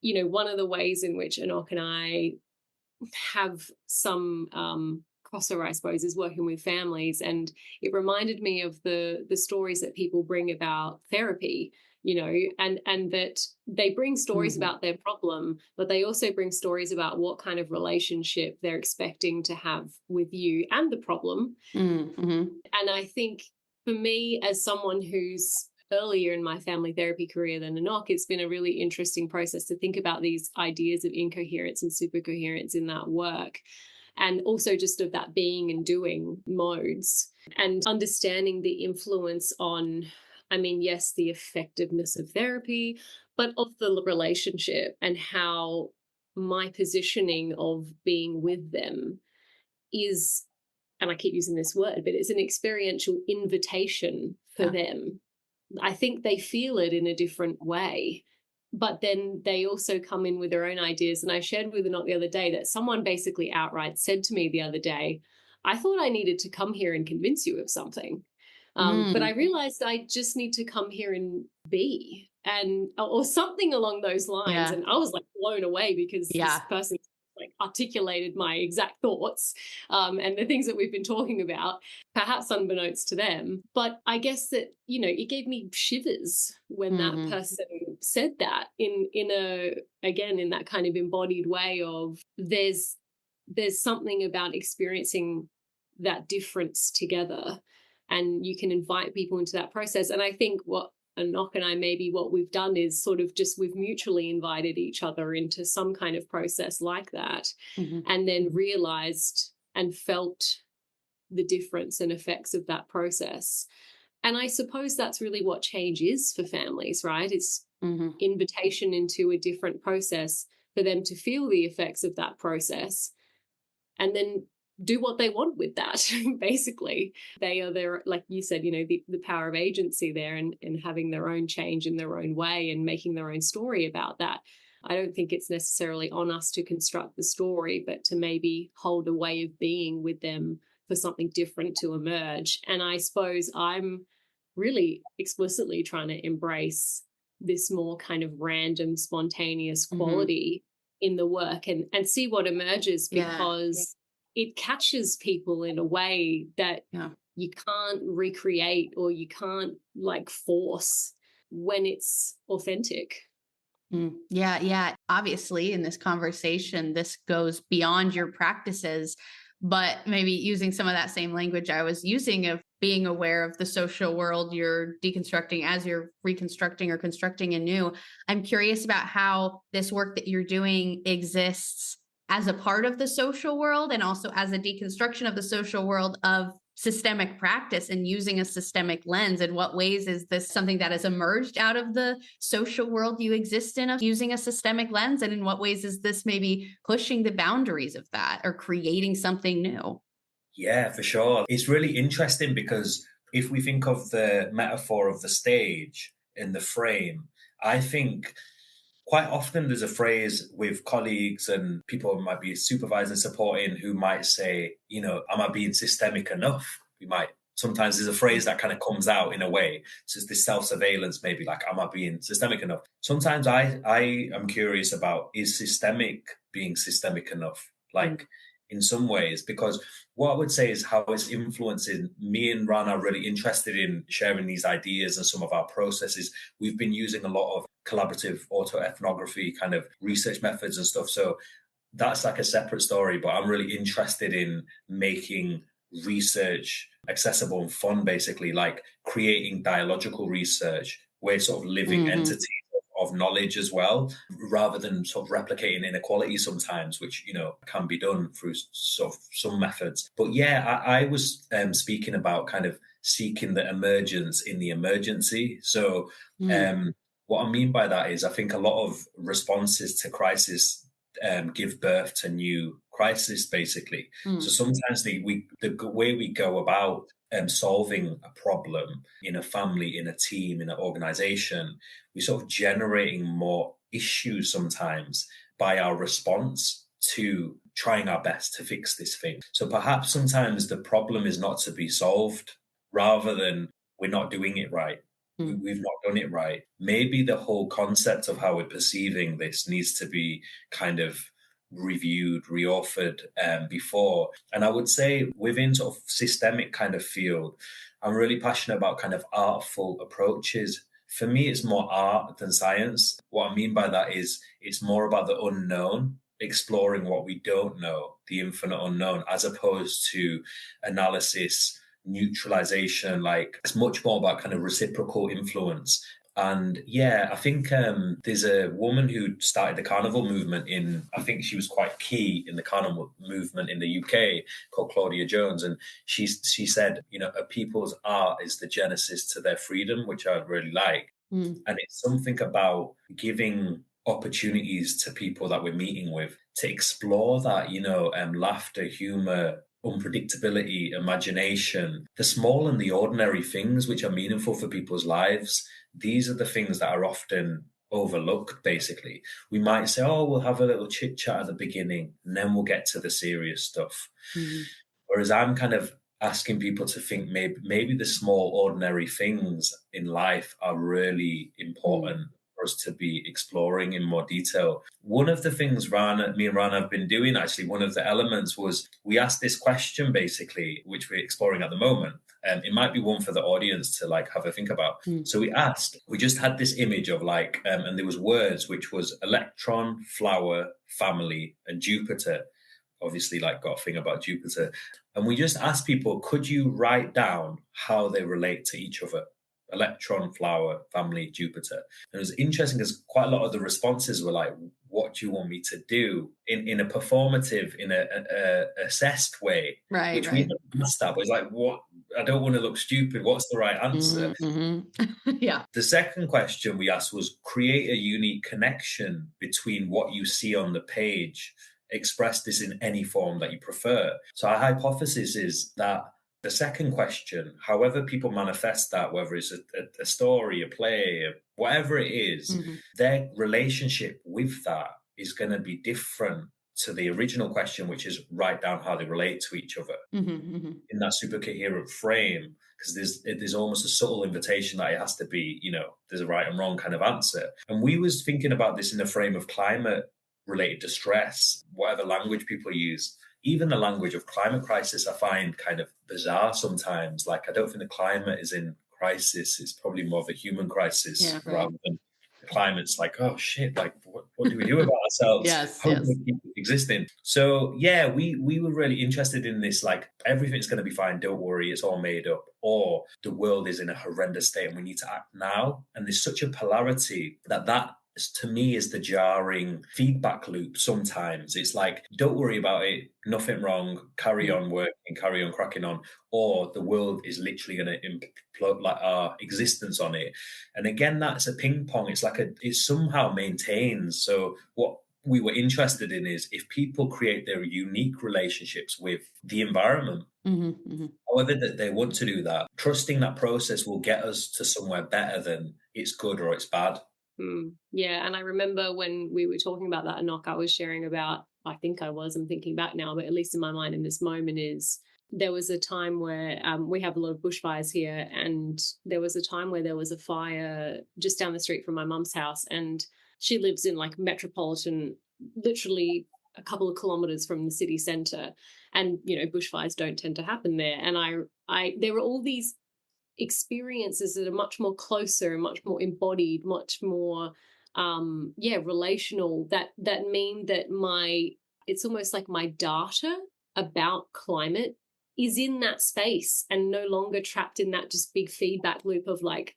one of the ways in which Anokh and I have some crossover, I suppose, is working with families. And it reminded me of the stories that people bring about therapy, and that they bring stories about their problem, but they also bring stories about what kind of relationship they're expecting to have with you and the problem. And I think for me, as someone who's earlier in my family therapy career than Anokh, it's been a really interesting process to think about these ideas of incoherence and super-coherence in that work, and also just of that being and doing modes, and understanding the influence on, yes, the effectiveness of therapy, but of the relationship, and how my positioning of being with them is, and I keep using this word, but it's an experiential invitation for them. I think they feel it in a different way, but then they also come in with their own ideas. And I shared with Anokh the other day that someone basically outright said to me the other day, I thought I needed to come here and convince you of something. But I realized I just need to come here and be, or something along those lines. And I was like blown away because this person like articulated my exact thoughts and the things that we've been talking about, perhaps unbeknownst to them. But I guess that, it gave me shivers when that person said that in that kind of embodied way of there's something about experiencing that difference together, and you can invite people into that process. And I think what Anokh and I, maybe what we've done is sort of just we've mutually invited each other into some kind of process like that, and then realized and felt the difference and effects of that process. And I suppose that's really what change is for families, right? It's invitation into a different process for them to feel the effects of that process and then do what they want with that. Basically, they are their, like you said, the power of agency there, and having their own change in their own way and making their own story about that. I don't think it's necessarily on us to construct the story, but to maybe hold a way of being with them for something different to emerge. And I suppose I'm really explicitly trying to embrace this more kind of random, spontaneous quality in the work and see what emerges, because it catches people in a way that you can't recreate or you can't like force when it's authentic. Yeah. Obviously, in this conversation, this goes beyond your practices, but maybe using some of that same language I was using of being aware of the social world you're deconstructing as you're reconstructing or constructing anew. I'm curious about how this work that you're doing exists as a part of the social world and also as a deconstruction of the social world of systemic practice and using a systemic lens. In what ways is this something that has emerged out of the social world you exist in of using a systemic lens? And in what ways is this maybe pushing the boundaries of that or creating something new? Yeah, for sure. It's really interesting because if we think of the metaphor of the stage in the frame, I think quite often there's a phrase with colleagues and people who might be supervising, supporting, who might say, am I being systemic enough? Sometimes there's a phrase that kind of comes out in a way. So it's this self-surveillance, maybe like, am I being systemic enough? Sometimes I am curious about, is systemic being systemic enough? Like in some ways, because what I would say is how it's influencing me and Rana are really interested in sharing these ideas and some of our processes. We've been using a lot of collaborative autoethnography kind of research methods and stuff. So that's like a separate story, but I'm really interested in making research accessible and fun, basically, like creating dialogical research where sort of living entities of knowledge as well, rather than sort of replicating inequality sometimes, which, can be done through sort of some methods. But yeah, I was speaking about kind of seeking the emergence in the emergency. So what I mean by that is I think a lot of responses to crisis give birth to new crisis, basically. So sometimes the way we go about solving a problem in a family, in a team, in an organization, we're sort of generating more issues sometimes by our response to trying our best to fix this thing. So perhaps sometimes the problem is not to be solved, rather than we're not doing it right. We've not done it right. Maybe the whole concept of how we're perceiving this needs to be kind of reviewed, reauthored before. And I would say within sort of systemic kind of field, I'm really passionate about kind of artful approaches. For me, it's more art than science. What I mean by that is it's more about the unknown, exploring what we don't know, the infinite unknown, as opposed to analysis, neutralization. Like, it's much more about kind of reciprocal influence. And yeah, I think there's a woman who started the carnival movement I think she was quite key in the carnival movement in the UK, called Claudia Jones. And she said, a people's art is the genesis to their freedom, which I really like. And it's something about giving opportunities to people that we're meeting with to explore that, laughter, humor, unpredictability, imagination, the small and the ordinary things which are meaningful for people's lives. These are the things that are often overlooked, basically. We might say, oh, we'll have a little chit chat at the beginning and then we'll get to the serious stuff. Whereas I'm kind of asking people to think maybe the small, ordinary things in life are really important for us to be exploring in more detail. One of the things me and Rana have been doing, actually, one of the elements was we asked this question, basically, which we're exploring at the moment. It might be one for the audience to like have a think about. So we just had this image of like, and there was words, which was electron, flower, family, and Jupiter. Obviously, like, got a thing about Jupiter. And we just asked people, could you write down how they relate to each other? electron, flower, family, Jupiter. And it was interesting because quite a lot of the responses were like, what do you want me to do, in a performative, in a assessed way, Right, which we right. haven't asked that. But it's like, what? I don't want to look stupid. What's the right answer? Yeah. The second question we asked was create a unique connection between what you see on the page. Express this in any form that you prefer. So our hypothesis is that the second question, however people manifest that, whether it's a story, a play, whatever it is, their relationship with that is going to be different to the original question, which is write down how they relate to each other in that super coherent frame. Because there's almost a subtle invitation that it has to be, there's a right and wrong kind of answer. And we was thinking about this in the frame of climate related distress, whatever language people use. Even the language of climate crisis, I find kind of bizarre sometimes. Like, I don't think the climate is in crisis. It's probably more of a human crisis rather than the climate's like, oh shit, like what do we do about ourselves? How do we keep existing? So yeah, we were really interested in this, like, everything's going to be fine, don't worry, it's all made up, or the world is in a horrendous state and we need to act now. And there's such a polarity that to me is the jarring feedback loop. Sometimes it's like, don't worry about it, nothing wrong, carry on working, carry on cracking on, or the world is literally going to implode, like our existence on it. And again, that's a ping pong. It's like it somehow maintains. So what we were interested in is if people create their unique relationships with the environment, however that they want to do that, trusting that process will get us to somewhere better than it's good or it's bad. Yeah, and I remember when we were talking about that, Anokh, I was sharing about, I'm thinking back now, but at least in my mind in this moment is, there was a time where we have a lot of bushfires here, and there was a time where there was a fire just down the street from my mum's house, and she lives in like metropolitan, literally a couple of kilometers from the city center, and bushfires don't tend to happen there. And there were all these experiences that are much more closer, much more embodied, much more relational, that mean that it's almost like my data about climate is in that space and no longer trapped in that just big feedback loop of like,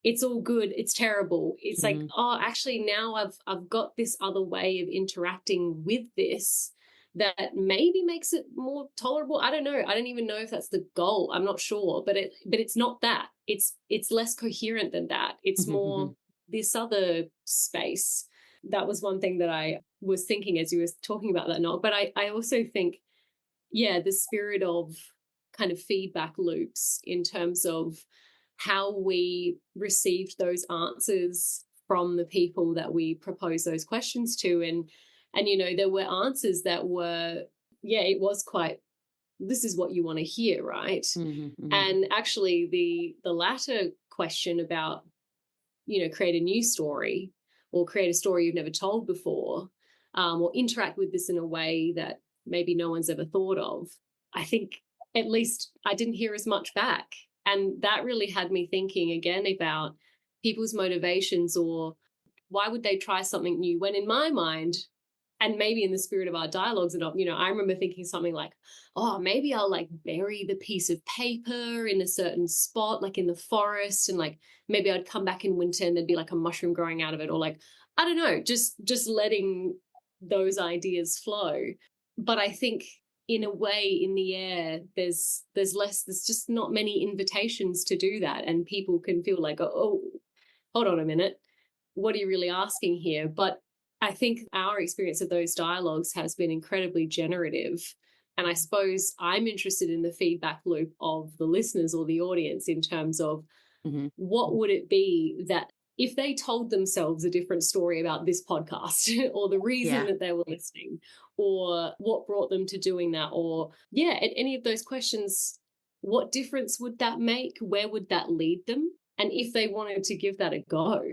it's all good, it's terrible. It's like, oh, actually now I've got this other way of interacting with this that maybe makes it more tolerable. I don't know. I don't even know if that's the goal. I'm not sure, but it's not that. It's less coherent than that. It's more this other space. That was one thing that I was thinking as you were talking about that, Nog. But I also think, the spirit of kind of feedback loops in terms of how we received those answers from the people that we propose those questions to. And there were answers that were, it was quite, this is what you want to hear, right? And actually the latter question about, create a new story or create a story you've never told before, or interact with this in a way that maybe no one's ever thought of, I think at least I didn't hear as much back. And that really had me thinking again about people's motivations, or why would they try something new, when in my mind, and maybe in the spirit of our dialogues, and I remember thinking something like, oh, maybe I'll like bury the piece of paper in a certain spot, like in the forest, and like maybe I'd come back in winter and there'd be like a mushroom growing out of it, or like, I don't know, just letting those ideas flow. But I think in a way, in the air, there's just not many invitations to do that, and people can feel like, oh, hold on a minute, what are you really asking here? But I think our experience of those dialogues has been incredibly generative. And I suppose I'm interested in the feedback loop of the listeners or the audience in terms of what would it be that if they told themselves a different story about this podcast or the reason that they were listening, or what brought them to doing that, or at any of those questions, what difference would that make? Where would that lead them? And if they wanted to give that a go,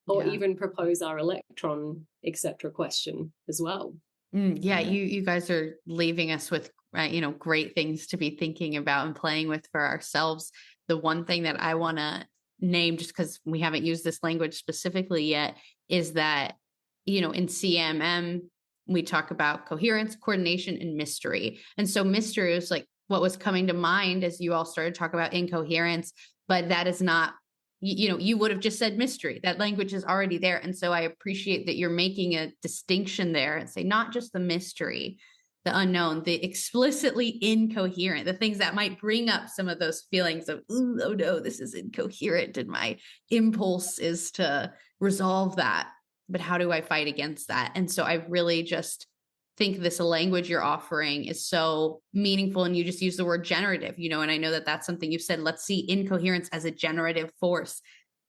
or even propose our electron, etc. question as well. You guys are leaving us with, great things to be thinking about and playing with for ourselves. The one thing that I want to name, just because we haven't used this language specifically yet, is that, in CMM, we talk about coherence, coordination, and mystery. And so mystery is like what was coming to mind as you all started talking about incoherence, but that is not you would have just said mystery. That language is already there. And so I appreciate that you're making a distinction there and say, not just the mystery, the unknown, the explicitly incoherent, the things that might bring up some of those feelings of, "Ooh, oh no, this is incoherent. And my impulse is to resolve that. But how do I fight against that?" And so I really just think this language you're offering is so meaningful. And you just use the word generative, and I know that that's something you've said. Let's see incoherence as a generative force.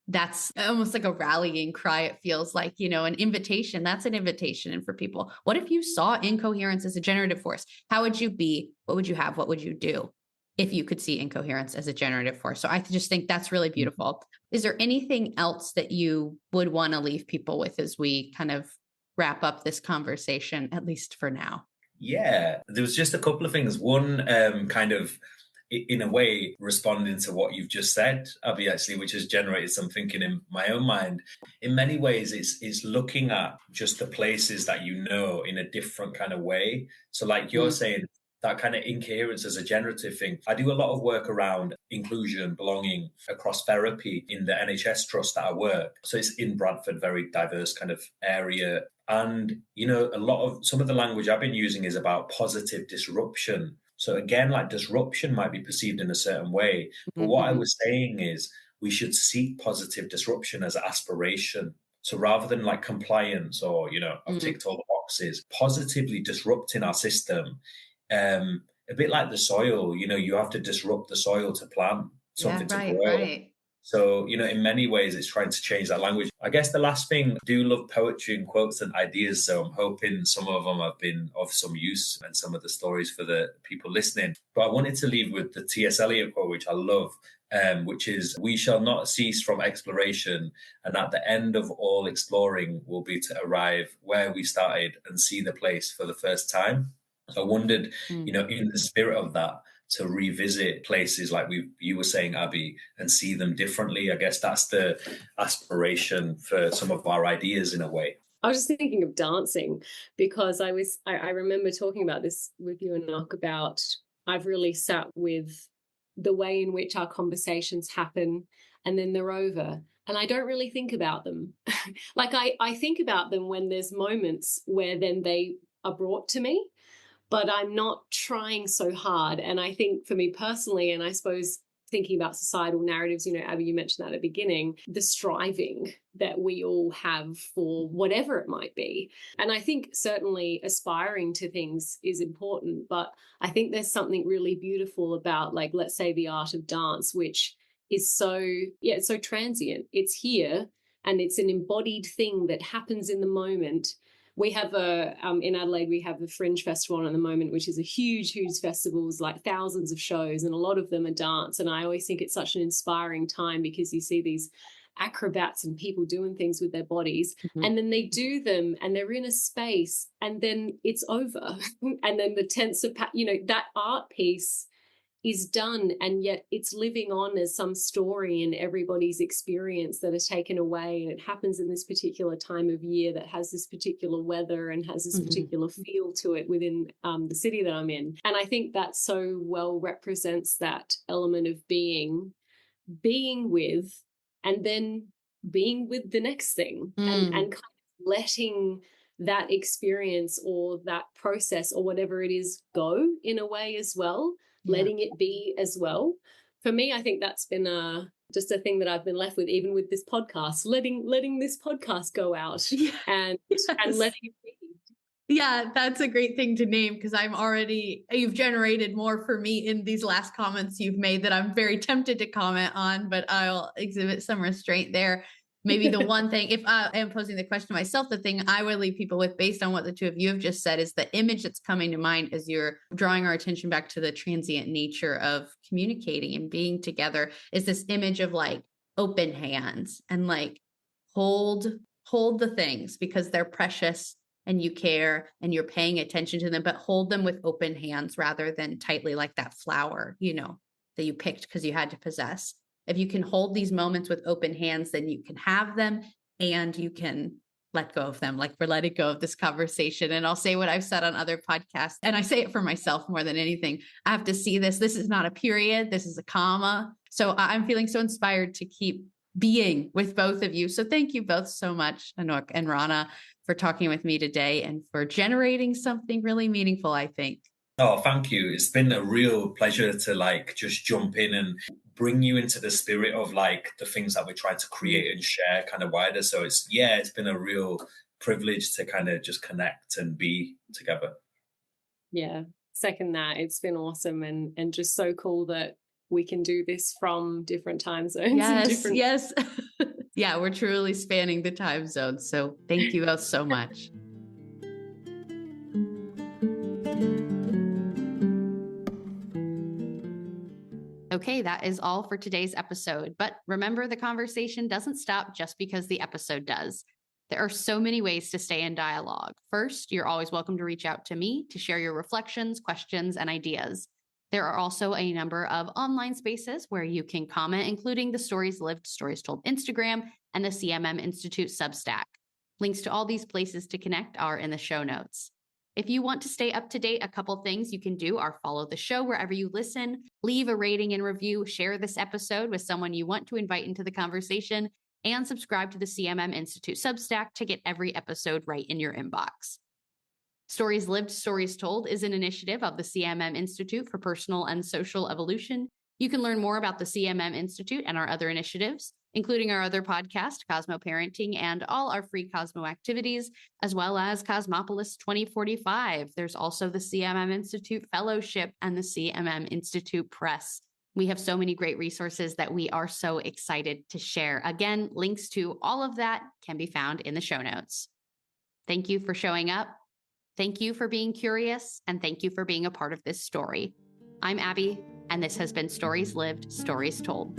That's almost like a rallying cry. It feels like, an invitation. That's an invitation. And for people, what if you saw incoherence as a generative force? How would you be? What would you have? What would you do if you could see incoherence as a generative force? So I just think that's really beautiful. Is there anything else that you would want to leave people with as we kind of wrap up this conversation, at least for now? Yeah, there was just a couple of things. One, kind of in a way responding to what you've just said, Abbie, actually, which has generated some thinking in my own mind. In many ways, it's looking at just the places that in a different kind of way. So like you're saying, that kind of incoherence as a generative thing. I do a lot of work around inclusion, belonging across therapy in the NHS trust that I work. So it's in Bradford, very diverse kind of area. And, some of the language I've been using is about positive disruption. So again, like disruption might be perceived in a certain way. But what I was saying is we should seek positive disruption as aspiration. So rather than like compliance or, I've ticked all the boxes, positively disrupting our system, a bit like the soil, you have to disrupt the soil to plant something to grow. Right. So, in many ways, it's trying to change that language. I guess the last thing, I do love poetry and quotes and ideas. So I'm hoping some of them have been of some use and some of the stories for the people listening. But I wanted to leave with the T.S. Eliot quote, which I love, which is, "We shall not cease from exploration, and at the end of all exploring will be to arrive where we started and see the place for the first time." I wondered, in the spirit of that, to revisit places like you were saying, Abbie, and see them differently. I guess that's the aspiration for some of our ideas in a way. I was just thinking of dancing because I remember talking about this with you, Anokh, about I've really sat with the way in which our conversations happen and then they're over. And I don't really think about them. Like I think about them when there's moments where then they are brought to me, but I'm not trying so hard. And I think for me personally, and I suppose thinking about societal narratives, Abbie, you mentioned that at the beginning, the striving that we all have for whatever it might be. And I think certainly aspiring to things is important, but I think there's something really beautiful about, like, let's say the art of dance, which is it's so transient. It's here and it's an embodied thing that happens in the moment. We have in Adelaide, we have the Fringe Festival on at the moment, which is a huge, huge festival, like thousands of shows, and a lot of them are dance. And I always think it's such an inspiring time because you see these acrobats and people doing things with their bodies, and then they do them and they're in a space and then it's over. And then the tense of, that art piece is done, and yet it's living on as some story in everybody's experience that is taken away, and it happens in this particular time of year that has this particular weather and has this particular feel to it within the city that I'm in. And I think that so well represents that element of being with, and then being with the next thing, and kind of letting that experience or that process or whatever it is go in a way as well. Letting it be as well. For me, I think that's been just a thing that I've been left with, even with this podcast, letting this podcast go out and letting it be. Yeah, that's a great thing to name, because you've generated more for me in these last comments you've made that I'm very tempted to comment on, but I'll exhibit some restraint there. Maybe the one thing, if I am posing the question to myself, the thing I would leave people with based on what the two of you have just said is the image that's coming to mind as you're drawing our attention back to the transient nature of communicating and being together is this image of like open hands and like hold the things because they're precious and you care and you're paying attention to them, but hold them with open hands rather than tightly like that flower, that you picked because you had to possess. If you can hold these moments with open hands, then you can have them and you can let go of them. Like we're letting go of this conversation. And I'll say what I've said on other podcasts, and I say it for myself more than anything. I have to see this. This is not a period. This is a comma. So I'm feeling so inspired to keep being with both of you. So thank you both so much, Anokh and Rana, for talking with me today and for generating something really meaningful, I think. Oh, thank you. It's been a real pleasure to like just jump in and bring you into the spirit of like the things that we're trying to create and share kind of wider. So it's been a real privilege to kind of just connect and be together. Yeah, second that. It's been awesome and just so cool that we can do this from different time zones. Yes. Yeah, we're truly spanning the time zones. So thank you both so much. Okay, that is all for today's episode. But remember, the conversation doesn't stop just because the episode does. There are so many ways to stay in dialogue. First, you're always welcome to reach out to me to share your reflections, questions, and ideas. There are also a number of online spaces where you can comment, including the Stories Lived, Stories Told Instagram and the CMM Institute Substack. Links to all these places to connect are in the show notes. If you want to stay up to date, a couple things you can do are follow the show wherever you listen, leave a rating and review, share this episode with someone you want to invite into the conversation, and subscribe to the CMM Institute Substack to get every episode right in your inbox. Stories Lived, Stories Told is an initiative of the CMM Institute for Personal and Social Evolution. You can learn more about the CMM Institute and our other initiatives, including our other podcast, Cosmo Parenting, and all our free Cosmo activities, as well as Cosmopolis 2045. There's also the CMM Institute Fellowship and the CMM Institute Press. We have so many great resources that we are so excited to share. Again, links to all of that can be found in the show notes. Thank you for showing up. Thank you for being curious, and thank you for being a part of this story. I'm Abbie, and this has been Stories Lived, Stories Told.